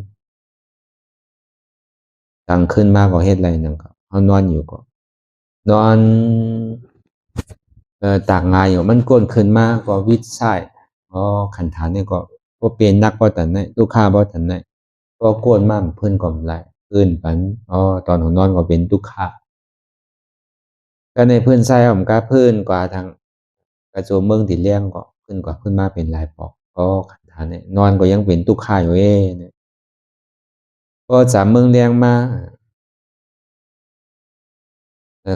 [SPEAKER 3] ตั้งขึ้นมาก็เฮ็ดอะไรนั่นก็เฮานอนอยู่ก็นอนตากงายอยู่มันก้นขึ้นมาก็วิตใส่ขันธานนี่ก็เป็นนักบ่ตันได้ลูกค้าบ่ตันได้ก็โกนมาเพิ่นก็ไหลพื้นปันตอนของนอนก็เป็นทุกข์ก็ในพื้นใส่ผมก็พื้นกว่าทางกระโจมเมืองติเลี้ยงก็พื้นกว่าพื้นมาเป็นหลายปอกก็ขันธานนี่นอนก็ยังเป็นทุกข์อยู่เนี่ยก็จำเมืองเลี้ยงมา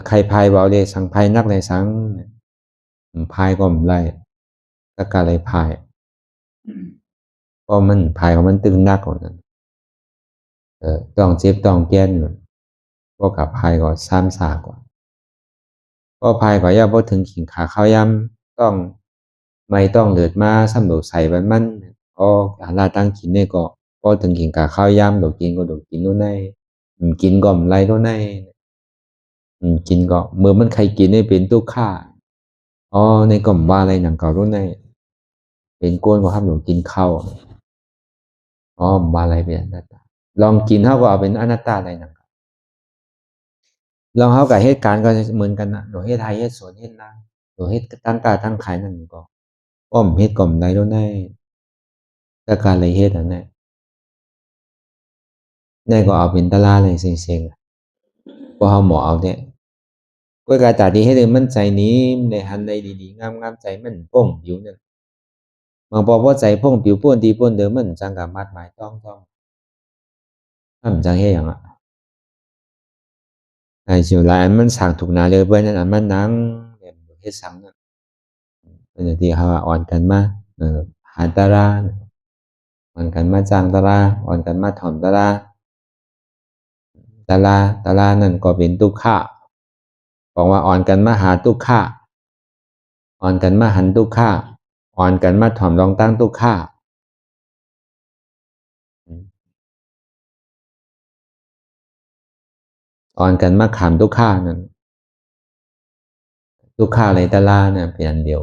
[SPEAKER 3] ใครพายเบาเลยสังพายนักเลยสังพายก็ไหลก็กะเลยพายก็มันพายของมันตึงนักกว่านั้นต้องเจ็บต้องแก้นก็กับพายก็ซ้ำซากว่าก็พายก็ย่าบ่ถึงขิงขาเข้าย่ำต้องไม่ต้องเลือดมาซ้ำดอกใส่มันอาลาตั้งกินเนี่ยก็ถึงขิงขาเข้าย่ำดอกกินก็ดอกกินโน่นในกินก็มไรโน่นในกินก็เมื่อมันใครกินเนี่ยเป็นตุกข่าในกล่อมว่าอะไรหนังเก่าโน่นในเป็นก้นก็ห้ามหนูกินข้าวว่าอะไรเป็นอนัตตาลองกินเท่าก็เอาเป็นอนัตตาอะไรหนังลองเขากับเหตุการณ์ก็เหมือนกันนะโดยเหตุไทยเหตุสวนเหตุล่างโดยเหตุตั้งการตั้งขายนั่นก็เหตุกล่อมใดโน่นในแต่การอะไรเหตุอันนั้นนี่ก็เอาเป็นตลาดเลยเซ็งๆพอเขาหมอเอาเนี่ยก็การตัดที่ให้เลยมันใจนี้ในหันในดีๆงามๆใจมันป้องผิวเนี่ยบางพอใจป้องผิวป้วนดีป้วนเดิมมันจังกับมัดหมายต้องมันจังเฮ็ดอย่างไอ้ชิวหลายอันมันสั่งถูกนาเลยเบิ่นนั่นอันมันนังเฮ็ดซ้ำนั่นเป็นที่เขาอ่อนกันมาหาตาราอ่อนกันมาจ้างตาราอ่อนกันมาถ่อมตารานั่นก็เป็นทุกข์ะบอกว่าอ่อนกันมาหาทุกข์ะอ่อนกันมาหันทุกข์ะอ่อนกันมาถ่อมรองตั้งทุกข์ะอ่อนกันมาขามทุกข์ะนั่นทุกข์ะในตาราเนี่ยเป็นอันเดียว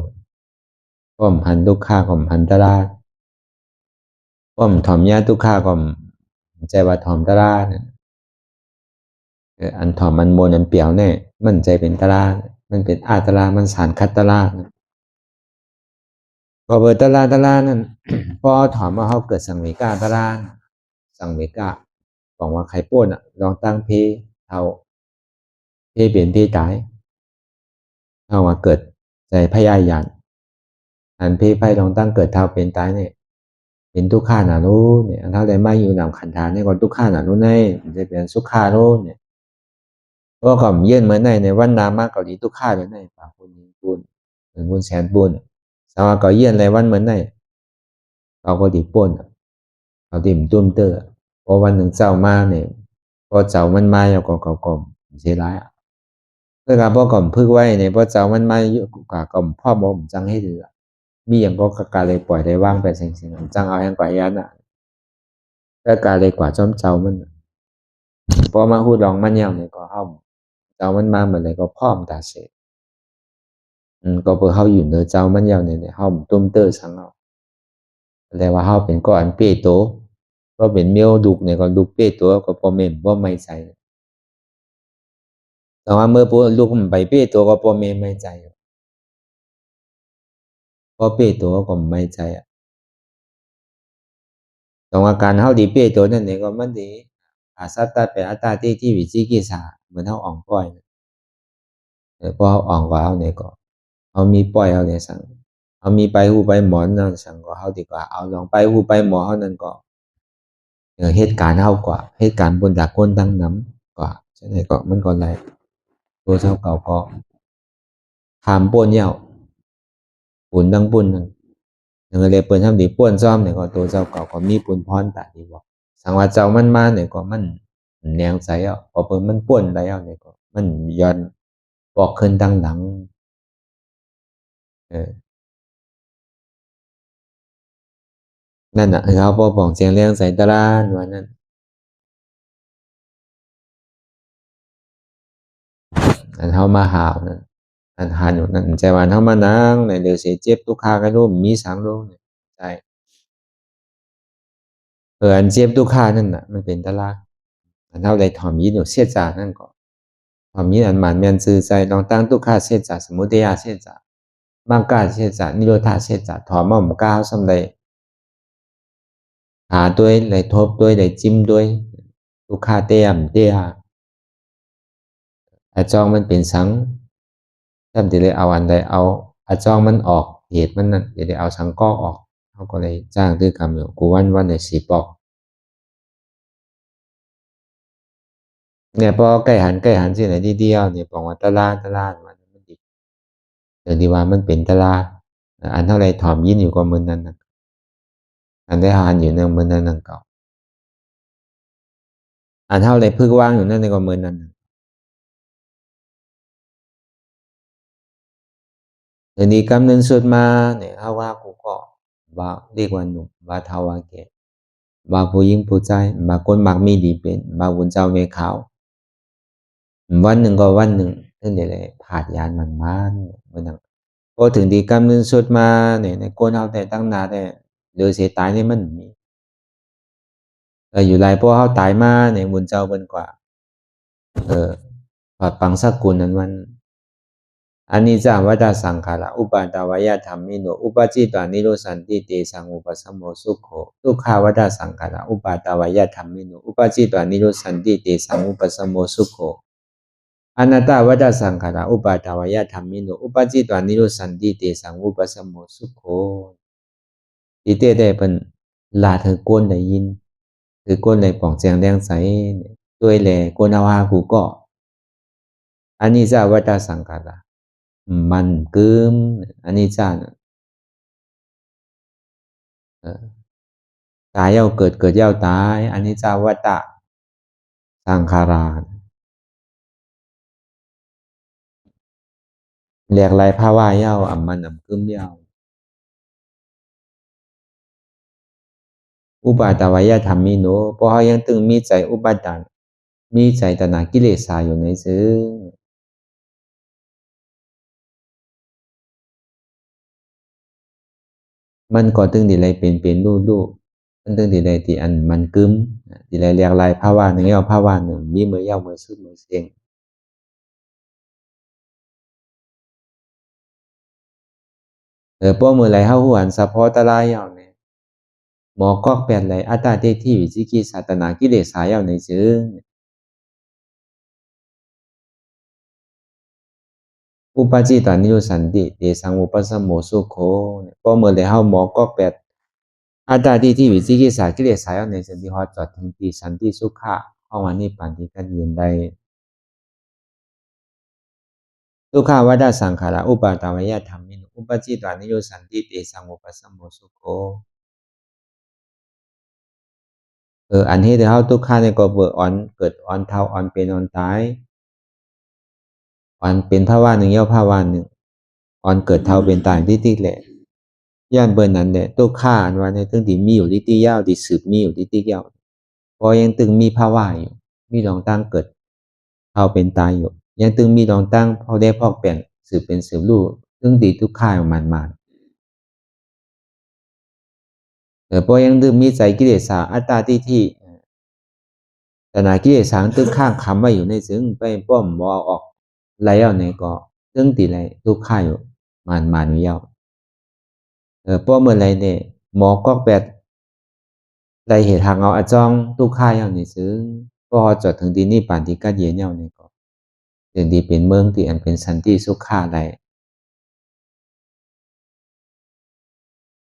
[SPEAKER 3] ก็มหันทุกข์ะก็มหันตาราก็มถ่อมยาทุกข์ะก็มใจว่าถ่อมตาราเนี่ยอันถ่อมมันโมนอันเปียวเนี่ยมันใจเป็นตารามันเป็นอาตารามันสารคัตตาราก็เบอร์ตารานั่นพอถอมมาเขาเกิดสังเวกาตาราสังเวกาบอกว่าใครป้นลองตั้งเพเท่าเพเปลี่ยนเพตายเอามาเกิดใจพยายานอันเพไพลองตั้งเกิดเท่าเป็นตายเนี่ยเป็นทุกข้าหนารู้เนี่ยอันเท่าใดไม่อยู่นำขันธาเนี่ยก็ทุกข้าหนารู้ในจะเป็นสุขารู้เนี่ยก็ก่อมเยื่นเหมือนในวันนามากเกาหลีทุกข้าเลยในป่าคนยิงปุนเหมือนบุญแสนปุนสาวก็เยื่นในวันเหมือนในเขาก็ดีป่นเขาดิ่มตุ้มเตอร์พอวันหนึ่งเจ้ามาเนี่ยพอเจ้ามันมาแล้วก็กล่อมเสียร้ายเพื่อการพ่อกล่อมพึกไว้เนี่ยพอเจ้ามันมาอยู่กับกล่อมพ่อบอกผมจังให้ถือมีอย่างก็การเลยปล่อยได้ว่างไปเสียงจังเอาแห่งกว่ายันก็การเลยกว่าจอมเจ้ามันพอมาพูดลองมันยังเนี่ยก็เข้า เจ้ามันมาเมื่อไหร่ก็พร้อมตาเสร็จก็เพื่อเฮาอยู่เหนือเจ้ามันยาวเนี่ยเฮาตุ้มเตอสังเอาแต่ว่าเฮาเป็นก้อนเป้โตก็เป็นเมียวดุกเนี่ยก็ดุกเป้โตก็บ่แม่นบ่ไม่ใจแต่ว่าเมื่อปูลูกมันไปเป้โตก็บ่แม่นไม่ใจพอเป้โตก็ไม่ใจแต่ว่าการเฮาดีเป้โตนั่นเนี่ยก็มันดีอาสัตตะเปอัตตาที่วิจิกิจฉาเหมือนเฮาอ่องก้อยพอเฮาอ่องกว่าเฮาเนี่ยก็เฮามีปล่อยเฮาเนี่ยสั่งเฮามีไปหูไปหมอนนั่นสั่งก็เฮาดีกว่าเอาลองไปหูไปหมอเฮานั่นก็เหตุการณ์เฮากว่าเหตุการณ์บนดากคนดังน้ำกว่าฉะนั้นก็มันก็ไหลตัวเจ้าเก่าก็ถามป่นเหย้าปุ่นดังปุ่นนั่นยังเลยเปิ้นทำดีป่วนซ้อมเนี่ยก็ตัวเจ้าเก่าก็มีปุ่นพรตาดีบอกสังว่าเจ้ามันมาเนี่ยก็มันแนวใจอ่ะพอเปิ้นมันป่วนแล้วเนี่ยก็มันย้อนบอกขึ้นดังหลังนั่นน่ะเขาพอบอกเสียงเลี้ยงใส่ตะลานว่านั่นอันเฮามาหาวนั่นอันหันอยู่นั่นใจว่าเฮามานั่งในเดี๋ยวสิเจ็บทุกขากันรู้มีสังรู้เนี่ยใช่อันเจ็บทุกขานั่นน่ะมันเป็นตะลาอันเฮาได้ถ่อมยินอยู่เสียจานั่นก็ถ่อมยินอันหมานแม่นซื่อใจลองตั้งทุกขาเสียจาสมุทัยเสียจามรรคเสียจานิโรธาเสียจาถ่อมบ่กล้าสำใดหาด้วยไหลทบด้วยไหลจิ้มด้วยทุกขาเตยมเตยอาจองมันเป็นสังจำที่เลยเอาอันใดเอาอาจองมันออกเหตุมันนั่นเดี๋ยวเอาสังก้อออกเขาก็เลยจ้างด้วยกรรมอยู่กูวันในสีปอกเนี่ยพอใกล้หันสิไหนที่เดียวเนี่ยบอกว่าตลาดมันดิบเดี๋ยวดีว่ามันเป็นตลาดอันเท่าไรถ่อมยินอยู่กับมือนั้นนะอันได้หันอยู่ในมือนั้นนั่นเก่าอันเท่าไรพึกว่างอยู่นั่นในกับมือนั้นเดี๋ยวนี้กำเนิดสุดมาเนี่ยเขาว่ากูก็ว่าเรียกว่าหนุ่มว่าเทาวาแก่ว่าผู้หญิงผู้ชายว่าคนมักมีดีเป็นว่าบุญเจ้าเมขาววันหนึ่งก็วันหนึ่งนั่นเดี๋ยวเลยผาดยานมันมันนั่งพอถึงดีกำเนิดสุดมาเนี่ยในคนเอาแต่ตั้งนาแต่โดยเสียตายนี่มันมีอยู่ไรพวกเขาตายมาเนี่ยบุญเจ้าเป็นกว่าปอดปังสักกุลนั้นวันอันนี้จาวัฏสังขารอุปาตาวายธรรมิโนอุปจิตวานิโรสันติเตสังอุปสมโมสุขโขทุกขาวัฏสังขารอุปาตาวายธรรมิโนอุปจิตวานิโรสันติเตสังอุปสมโมสุขโขอนัตตวัฏสังขารอุปาตาวายธรรมิโนอุปจิตวานิโรสันติเตสังอุปสมโมสุขโขทีเตได้เป็นลาเธอก้นได้ยินคือก้นเลยป่องแจงแดงใสด้วยแหล่ก้นเอาหากูก็อันนี้จาวัฏสังขารมันกึมอันนี้จ้าตายเย้าเกิดเย้าตายอันนี้จ้าวัฏสังขารเรียกไรภาวะเย้าอัมมันอัมกึมเย้าอุปาตวายธรรมิโนเพราะเขายังตึงมีใจอุปาทานมีใจตัณหากิเลสอยู่ในซึ่งมันก็ตึงดีไรเป็นรูปมันตึงดีไรที่อันมันกึมดีไรเรียกไรภาวะหนึ่งเย้าภาวะหนึ่งมีมือเย้ามือสุดมือเสียงเพราะมือไรเฮาหันสะพอตะลายเย้าเนี่ยหมอกอกแปดไรอัตตาเตที่วิจิกิจตัณหากิเลสเย้าในซึ่งอุปจิตานิโรสันติเตสังอุปสมโมสุโขเพราะเมื่อไรเฮาหมอก็แปดอัตตาที่วิจิกิจกิเลสายในสันติฮอดจอดถึงปีสันติสุขะห้องวันนี้ปันที่กันยืนได้ทุกขาวัฏสังขารอุปาตาวายธรรมิโนอุปจิตานิโรสันติเตสังอุปสมโมสุโขอันที่เฮาทุกขาในก็เกิดอ่อนเท่าอ่อนเป็นอ่อนตายอ่อนเป็นภาวะหนึ่งเย้าภาวะหนึ่งอ่อนเกิดเท่าเป็นตายที่แหละย่านเบิ่นนั้นแหละตัวข้าอันว่าในตึงที่มีอยู่ที่ยาวที่สืบมีอยู่ที่ยาวพอยังตึงมีภาวะอยู่มีลองตั้งเกิดเท่าเป็นตายอยู่ ยังตึงมีรองตั้งพอได้พอกเปลี่ยนสืบเป็นสืบลู่ตึงดีทุกข่ายมันพอยังตึงมีใจกิเลสาอัตตาที่แต่นากิเลสางตึงข้างคำไว้อยู่ในซึ่งไปป้อมบ่เอาออกแล้วในก็ตึงตีไรทุกข่ายอยู่มันอยู่ยาวป้อเมื่อไรเนี่ยหมอก็แปดไรเหตุทางเอาอาจ้องทุกข่ายอย่างนี้ซึ่งก็จดถึงที่นี่ป่านที่กัดเย็นเนาในก็ถึงที่เป็นเมืองที่อันเป็นสันติสุขาไร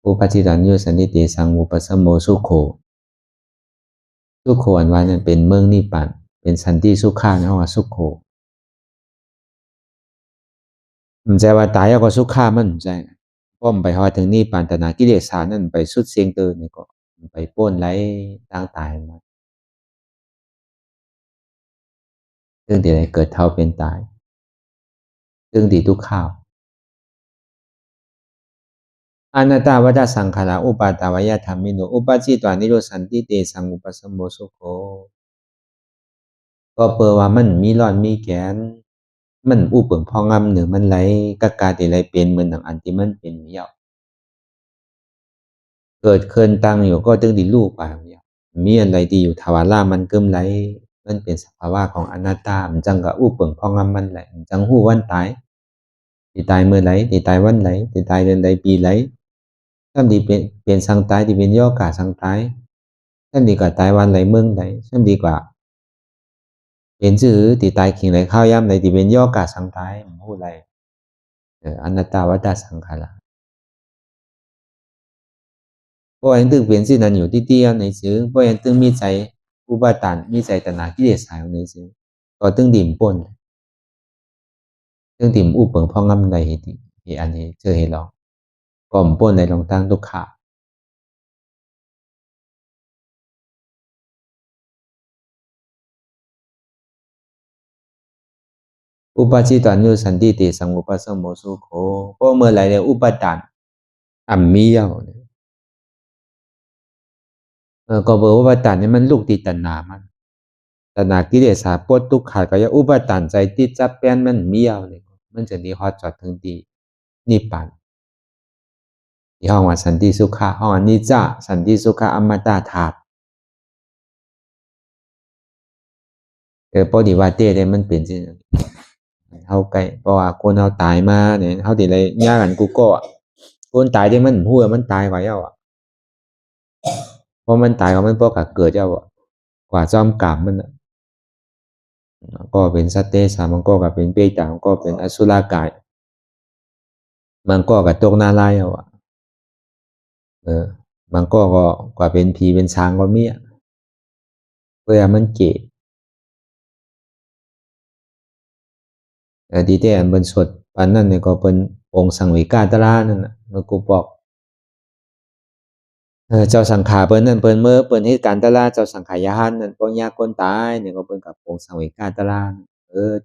[SPEAKER 3] อุปจิตัญญูสันนิติสังอุปสมโมสุโขสุโขอันว่านั้นเป็นเมืองนิพพานเป็นสันติสุขาในห้องสุโขมันใจว่าตายแล้วก็สุขามันใจป้อมไปหอถึงนี่ปานตนากิเลสานั่นไปสุดเสียงเตือนนี่ก็ไปป้นไหลต่างตายมาเรื่องที่ไหนเกิดเท่าเป็นตายเรื่องที่ทุกข่าวอนัตตาวัฏสังขาราอุปาตาวายธรรมิโนอุปาจิตวานิโรสันติเตสังอุปสมโมสุโขก็เปลว่ามันมีร้อนมีแกนมันอู้เปิ่งพองำหนึ่งมันไหลกะกาติไหลเป็นเหมือนดังอันที่มันเป็นเหี่ยวเกิดเคินตังอยู่ก็ตึงดีลูกไปเหี่ยวมีอะไรที่อยู่ทวารามันกึมไหลมันเป็นสภาวะของอนัตตามันจังกะอู้เปิ่งพองำมันไหลมันจังหู้วันตายที่ตายเมื่อไหลที่ตายวันไหลที่ตายเดือนใดปีไหลถ้าดีเป็นสังตายที่เป็นย่อกาสังตายถ้าดีกว่าตายวันไหลเมืองไหลถ้าดีกว่าเป็นชื่อที่ตายขิงไหลข้าวย่ำไหลที่เป็นย่อกาสังตายมันพูดอะไรอนัตตาวัฏสังขาราเพราะยังตึงเปลี่ยนสิ่งนั้นอยู่ที่เตี้ยในซึ่งเพราะยังตึงมีใจอุปาทานมีใจตัณหากิเลสหายในซึ่งก็ตึงดิ่มป่นตึงดิ่มอุปเปิงพ่องำใดเหตุอันนี้เจอเหตุหรอกก่อมป่นในลองตั้งทุกขาอุปาจิตัญญูสันติเตสังอุปสมโมสุโขเพราะเมื่อไรเนี่ยอุปาทานมีเยาก็บอกว่าอุปาทานนี่มันลูกติดตัณหามันตัณหากิเลสาปวดทุกขาก็ยังอุปาทานใจติดจับแป้นมันมีเยาเลยมันจะดีฮอดจอดถึงดีนิพพานที่ห้องว่าสันติสุขะห้องอนิจจาสันติสุขะอมตะธาตุปฏิวัติได้มันเป็นจริงเฮาไกลเพราะว่าคนเฮาตายมาเนี่ยเฮาติเลยยากันกูก็คนตายได้มันฮู้ว่ามันตายกว่าเจ้าเพราะมันตายก็มันบ่กะเกิดเจ้ากว่าจอมกรรมมันก็เป็นสัตว์เดรัจฉานมันก็เป็นเปรตมันก็เป็นอสุรกายมันก็ตกนรกมันก็กว่าเป็นผีเป็นช้างก็มีเพื่อมันเก๋ดีแต่อันบนสดปันนั่นเนี่ยก็เป็นองค์สังวิกาตรานั่นน่ะเมื่อกูบอกเจ้าสังขาเปิ้นนั่นเปิ้นเมื่อเปิ้นเหตุการณ์ตลาดเจ้าสังขายานนั่นป้องยากคนตายเนี่ยก็เปิ้นกับองค์สังวิกาตรา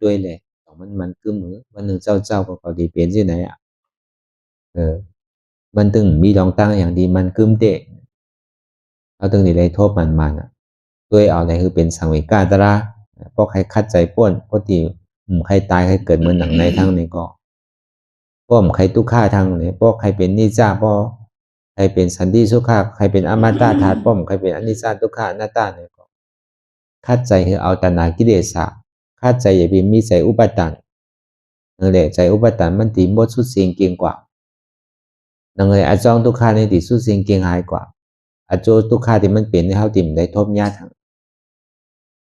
[SPEAKER 3] ด้วยแหละของมันกึมมือวันหนึ่งเจ้าก็เขาดีเป็นที่ไหนมันตึงมีดองตั้งอย่างดีมันกึมเตะเอาตึงนี่เลยโทษมันด้วยเอาอะไรคือเป็นสังวิกาตราเพราะใครคัดใจป้นเพราะที่ใครตายใครเกิดเหมือนหนังในทั้งนี้ก็ป้อมใครทุกข์ฆ่าทางนี้ป้อใครเป็นนิจจาป้อใครเป็นสันติสุขะใครเป็นอมตะธาตุป้อมใครเป็นอนิจจาทุกขาอนัตตาเนี่ยก็คัดใจคือเอาตัณหากิเลสคัดใจอย่าไปมีใจอุปาทานนั่นแหละใจอุปาทานมันตีมดสุดเสียงเก่งกว่านั่นเลยอาจองทุกขาในตีสุดเสียงเก่งหายกว่าอาโจทุกขาที่มันเปลี่ยนให้เขาติ่มได้ทบญาติทั้ง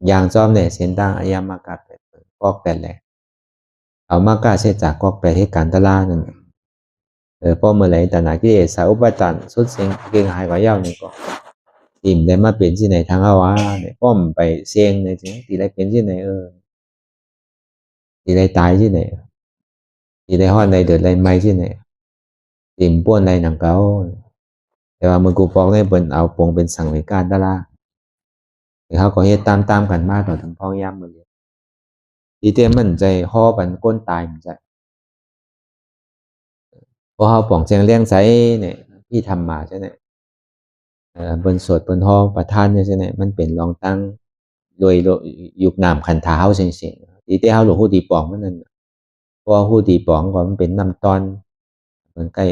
[SPEAKER 3] อย่างจอมเนี่ยเส้นทางอายามากาก็แปดแหละเอามากาเสียจากก็แปดให้การตลาดนั่นพอเมื่อไหร่ตัณหากิเลสอุปาทานสุดเสียงเก่งหายกว่าเย้านี่ก็ติ่มได้มาเป็นที่ไหนทางเอาวะเนี่ยป้อมไปเสียงเนี่ยจริงตีได้เป็นที่ไหนตีได้ตายที่ไหนตีได้ห้อนในเดือดไรไม่ที่ไหนติ่มป้วนไรหนังเก่าแต่ว่ามือกูปองเนี่ยเป็นเอาปงเป็นสังเวการตลาดเขาก็เฮ็ดตามกันมากต่อถึงพ้องย่ำมือเลยดีเต้มันใจห่อปันก้นตายมันใจพอเขาป่องแจงเลี้ยงใส่เนี่ยที่ทำมาใช่ไหมบนสวดบนห้องประทานใช่ไหมมันเป็นรองตั้งโดยยุคนามขันเท้าเสียง ตีเต้เขาหลวงหูตีปองมันนั่นเพราะหูตีปองก่อนมันเป็นน้ำตอนเหมือนใกล้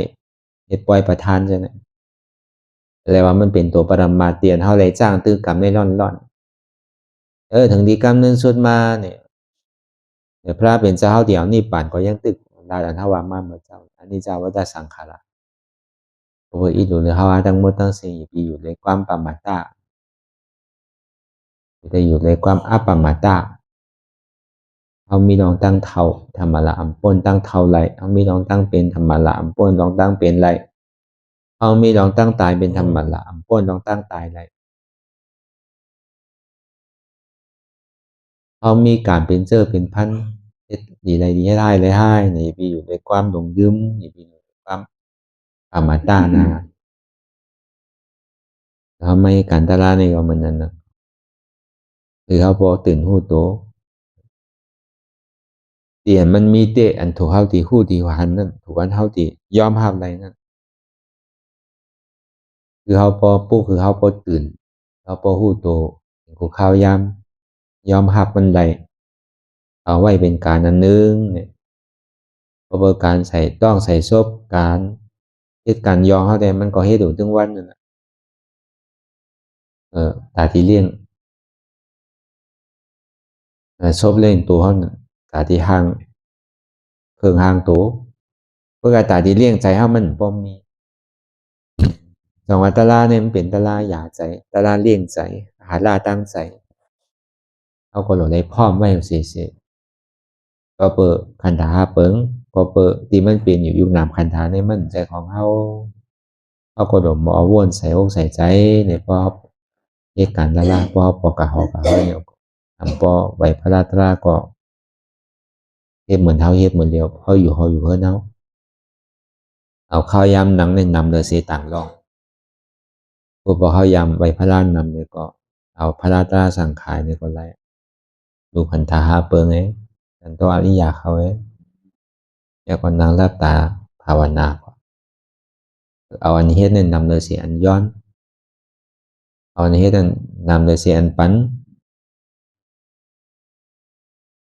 [SPEAKER 3] เฮ็ดปล่อยประทานใช่ไหมอะไรว่ามันเป็นตัวปรมาเตียนเขาเลยจ้างตื้อกรรมได้ร่อนถึงดีกรรมนึงสุดมาเนี่ยเดี๋ยวพระเป็นเจ้าเดียวนี่ป่านก็ยังตึกดาดันทวามาเมื่อเจ้าอันนี้เจ้าวัฏสังขารเพราะว่าอีหลุเลยเขาว่าทั้งหมดทั้งสิ้นอยู่ในความปรมาตาจะอยู่ในความอัปปมาตาเขามีน้องตั้งเท่าธรรมละอัมปนตั้งเท่าไรเขามีน้องตั้งเป็นธรรมละอัมปนน้องตั้งเป็นไรเขามีน้องตั้งตายเป็นธรรมละอัมปนน้องตั้งตายไรเขามีการเป็นเจ้าเป็นพันดีไรดีให้ได้เลยให้นี่ไปอยู่ในความหลงยืมนี่ไปอยู่ในความอมตะนะเขาไม่การตลาดในก็มันนั่นนะคือเขาพอตื่นหูโตเตียนมันมีเตะอันถูกเขาตีหูตีหันนั่นถูกกันเขาตียอมห้ามอะไรนั่นคือเขาพอปุ๊คือเขาพอตื่นเขาพอหูโตกูข้าวยำยอมหับมันใดเอาไว้เป็นการอันนึงเนี่ยเพราะการใส่ต้องใส่ซบการเหตุการยอมเขาแต่มันก็เหตุอยู่ถึงวันนั่นแหละตาที่เลี้ยงซบเล่นตัวเขาน่ะตาที่ห่างเพิ่งห่างตัวเพื่อการตาที่เลี้ยงใจเขามันป้อมมีจังหวัดตะลาเนี่ยมันเป็นตะลาหยาใจตะลาเลี้ยงใจหาลาตั้งใจเอาก็หลงในพร้อมไว้เสียก็เปิดคันธาเปิงก็เปิดที่มันเป็นอยู่ยุคนามคันธาในมันใจของเขาก็หลงหมอวนใส่อกใส่ใจในพอเหตุการณ์ตะลาพอปอกกะหอกะเฮาเนี่ยทำปอใบพระราตราก็เฮ็ดเหมือนเฮาเฮ็ดเหมือนเดียวเฮาอยู่เพิ่นเอาข้าวยำหนังในนำเลยเสียต่างรองพวกข้าวยำใบพระรานนำเลยก็เอาพระราตราสั่งขายในคนไรดูคันธาหาเปิงฉันตัวอริยาเขาแล้วก็นางรับตาภาวนาเอาอันนี้เฮ็ดเนี่ยนำเลยเสียอันย้อนเอาอันนี้เฮ็ดนำเลยเสียอันปัน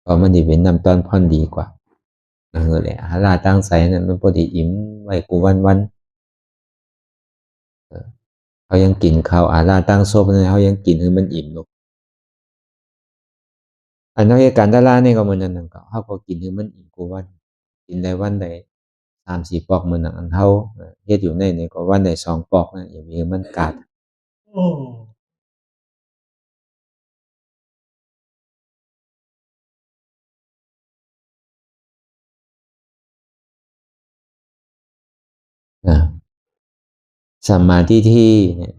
[SPEAKER 3] ก็มันดีเป็นนำตอนพ่อนดีกว่าแหละหาลาตั้งใสนั่นมันพอดีอิ่มไว้กูวันเขายังกินข้าวอาลาตั้งโซบเนี่ยเขายังกินให้มันอิ่มลูกอันนั้นการตลาดนี่ก็เหมือนนั้นก็เขาก็กินให้มันอิ่มกูวันกินได้วันใด3-4 ปอกเหมือนอันเท่าเฮ็ดอยู่ในนี่ก็วันใด2 ปอกนะอย่างนี้มันกัดนะสัมมาทิฏฐิเนี่ย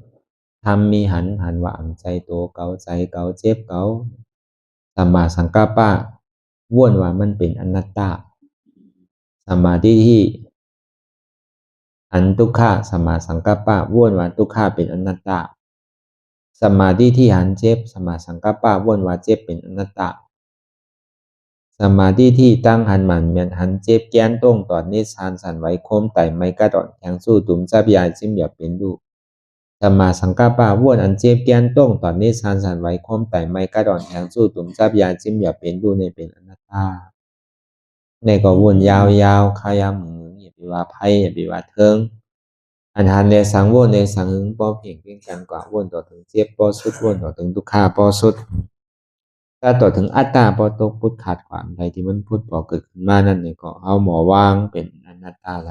[SPEAKER 3] ทำมีหันว่าอ่ำใจโตเกาใจเกาเจ็บเกาสัมมาสังกัปปะว่วนว่ามันเป็นอนัตตาสัมมาทิฏฐิอันทุกขาสัมมาสังกัปปะว่วนว่าทุกขาเป็นอนัตตาสัมมาทิฏฐิหันเจ็บสัมมาสังกัปปะว่วนว่าเจ็บเป็นอนัตตาสัมมาทิฏฐิตั้งหันหมันเมียนหันเจ็บแก้นต้งตอนนี้ชานสันไว้โคมไต่ไม่กระดอนแทงสู้ตุ่มจับยาจิ้มหยาเป็นดูสัมมาสังกัปปะว่วนอันเจ็บแก้นต้งตอนนี้ชานสันไว้โคมไต่ไม่กระดอนแทงสู้ตุ่มจับยาจิ้มหยาเป็นดูในเป็นอนัตตาในก็วนยาวๆขายามมืออย่าไปว่าไพ่อย่าไปว่าเทิงอันหันในสังวนในสังหึงป้อเพียงเพียงกันกว่าวนต่อถึงเจ็บป้อสุดวนต่อถึงทุกขาป้อสุดถ้าต่อถึงอัตตาป้อตกพุทธขาดความใดที่มันพุทธป้อเกิดขึ้นมานั่นเนี่ยก็เอาหมอวางเป็นอนัตตาไร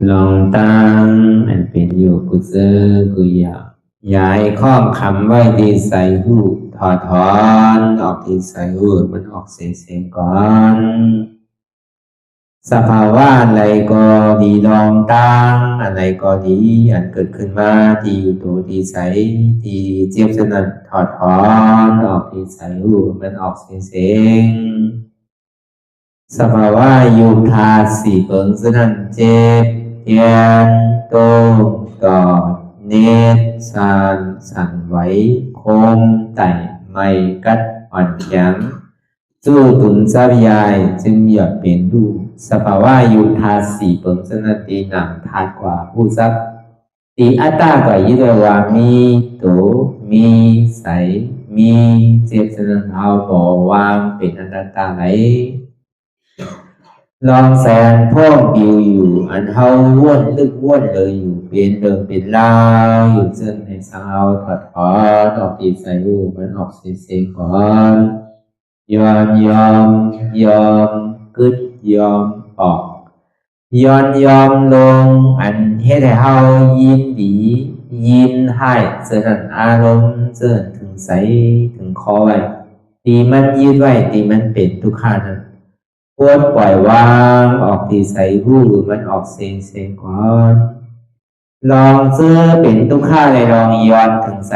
[SPEAKER 1] ลองตั้งอันเป็นอยู่กุเซอกุยาย้ายข้องคำไว้ที่ใส่หูถอดถอนออกที่ใส่หูมันออกเสียงก่อนสภาวะอะไรก็ดีลองตั้งอะไรก็ดีอันเกิดขึ้นมาที่อยู่ตัวที่ใส่ที่เจี๊ยบสนั่นถอดถอนออกที่ใส่หูมันออกเสียงสภาวะยุทธาสีเปิงสนั่นเจ็บเทียนโตกอดเนตสานสั่นไหวโคมไต่ไม่กัดอ่อนแข็งสู้ตุนทรัพยายจึงอยากเป็นดูสภาวะยุทธาสีเปิงสนั่นตีหนังทานกว่าผู้ทรัพย์ตีอัตตากว่ายึดว่ามีโตมีใสมีเจ็บสนั่นเอาบ่วางเป็นอนัตตาไหลลองแสนพ่องปิวอยู่อันเฮาว่นลึกว่นเลยอยู่เป็นเดิมเป็นลาวอยู่ซึ่งในสาวถอดถอนออกตีใส่หูมันออกเสียงก่อนยอมกึดยอมออกยอมลงอันเฮ็ดให้เฮายินดียินให้เสื่อมอารมณ์เสื่อมถึงใสถึงคอไว้ตีมันยืดไว้ตีมันเป็นทุกขานั้นปวดปล่อยวางออกที่ใส่หูมันออกเสียงก่อนลองเสื้อเป็นทุกข้าเลยลองย้อนถึงใส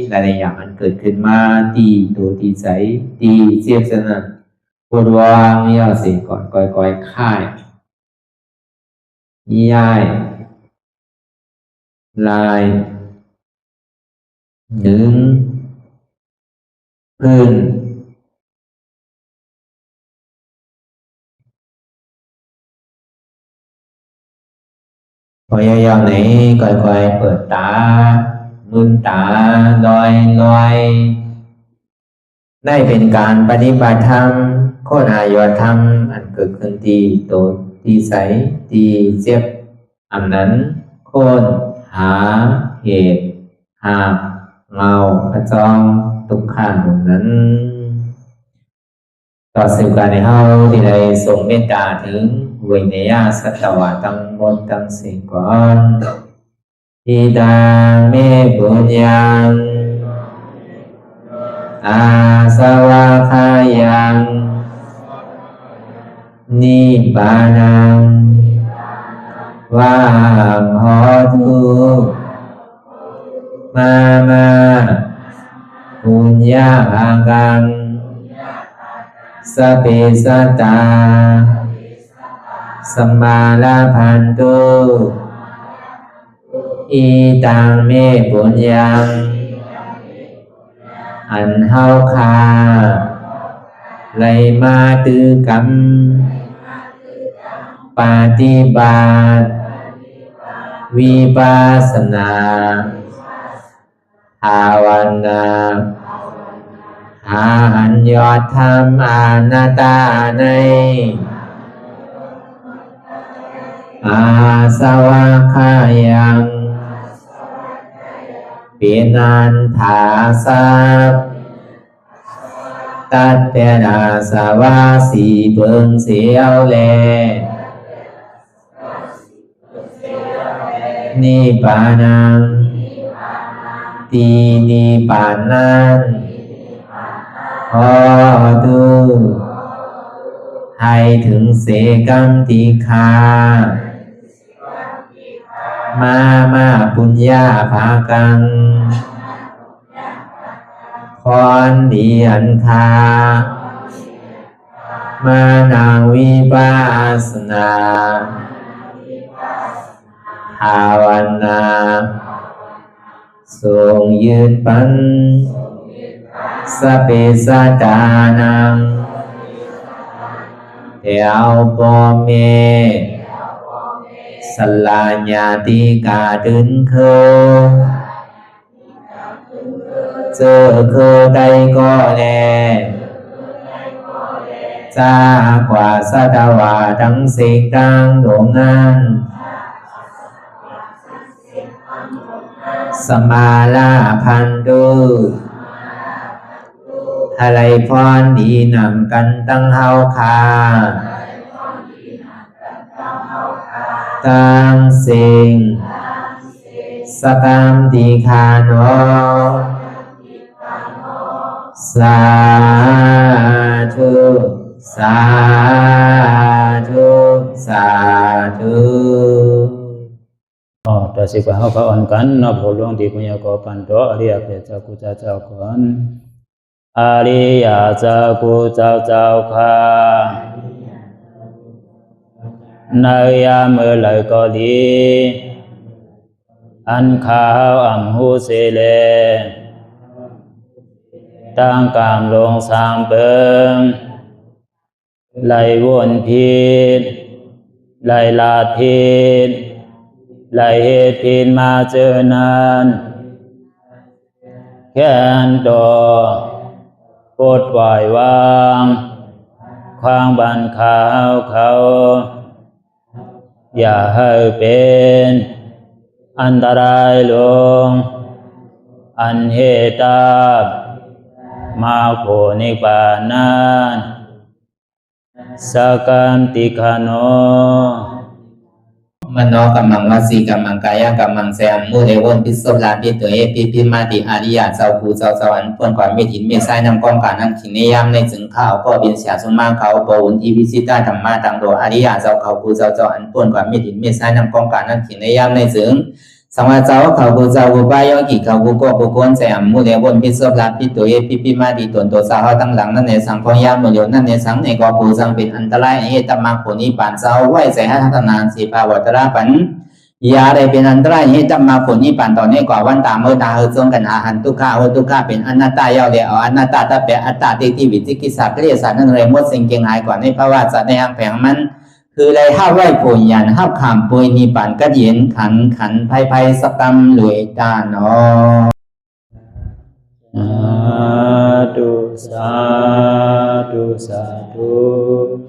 [SPEAKER 1] หลายๆอย่างมันเกิดขึ้นมาตีตัวตีใสตีเจียบสนั่นปวดวางย่อเสียงก่อนก่อยค่ายย้ายลายหนึ่งพื้นพยายามไหนก่อยเปิดตาลืมตาลอยได้เป็นการปฏิบัติธรรมโคตรอายธรรมอันเกิดขึ้นที่โตที่ใสที่เจ็บอันนั้นโคนหาเหตุหาเงาพระจองทุกขันนั้นต่อสืบการในเฮาที่ได้ส่งเมตตาถึงวิเนยสัตวะตั้งบนตั้งสิ่งก่อนทิตาเมปุญญังอาสวะคายังนิบานังวาหอตุมาปุญญากังสเปสตาสัมมาลาพันตุอีตังเมปุญญังอันเฮาคาไลมาตือกรรมปฏิบัติวิปัสสนาภาวนาหาอันยอดธรรมอนัตตาในอาสวะคายังเป็นอันถาสัพตัดเปนาสวะสีเปิงเสียวแลนิพพานังตีนิพพานันขอดูให้ถึงเสกัมติคามาปุญญาภากังพรดีอันคามานาวิปัสสนาภาวนาทรงยืนปันสเปสตานังเอวปอเมสลาญาติกาดึงเคเจอเคได้ก็แลจากว่าสัตวาทั้งสิ่งดังดวงนั้นสมาลาพันตุอะไรพรดีนำกันตั้งเฮาคา ตังสิงสกัมติคาโนสาธุสาธุสาธุ
[SPEAKER 2] ต่อสิกว่าเขาอ่อนกันนับหัวหลวงที่ปุญญาโกปันโตอริยเปเจ้ากูเจ้าก่อนอริยเจ้ากูเจ้าค่ะในยามเมื่อไหร่ก็ดีอันข้าวอ่ำหูเสเลตั้งกามลงสามเปิงไหลวนพิษไหลลาดพิษไหลเหตุพิษมาเจอนานแค้นดอกปดไหววางความบันขาวเขาอย่าให้เป็นอันตรายลงอันเหตุตามาโผนิปานันสกัมติคโน
[SPEAKER 1] มโนกัมมังวสีกัมมังกายกัมมังแสมมุเรวนพิศลาปิตัวเอพิมาติอาริยะเจ้าภูเจ้าสวรรค์พ้นความเมตินเมสายนำกองการนั่งขินในยามในจึงข้าวก็บินเสียสมาเขาปวุนทีวิสิตาธรรมะตังโดอาริยะเจ้าเขาภูเจ้าสวรรค์พ้นความเมตินเมสายนำกองการนั่งขินในยามในจึงสังวาเจ้าเขาภูเจ้าภูปายกิเขาภูก็ภูคนแสมมุเรวนพิศลาปิตัวเอพิมาติตนตัวสาวตั้งหลังนั่นในสังพยามโยนั่นในสังในก็ภูสังเป็นอันตรายเหตุมาผลนิพพานเจ้าไหวใส่ให้ทัศนานสีภาวตระปันยาได้เป็นอันตรายให้จำมาผลนิพพานตอนนี้กว่าวันตามเมื่อตาเฮจงกันอาหันทุกข้าทุกข้าเป็นอนัตตาเยาวเดียวอนัตตาตาเปอัตตาที่วิจิกิสาเกลียสานั่นเลยมดสิ่งเก่งหายกว่าในภาวะสัตว์ในห้างแผงมันคือเลยห้าไหวผลยันห้าขามปุยนิพพานก็เย็นขันภัยสกรรมรวยตาเนาะ
[SPEAKER 2] สาธุสาธุ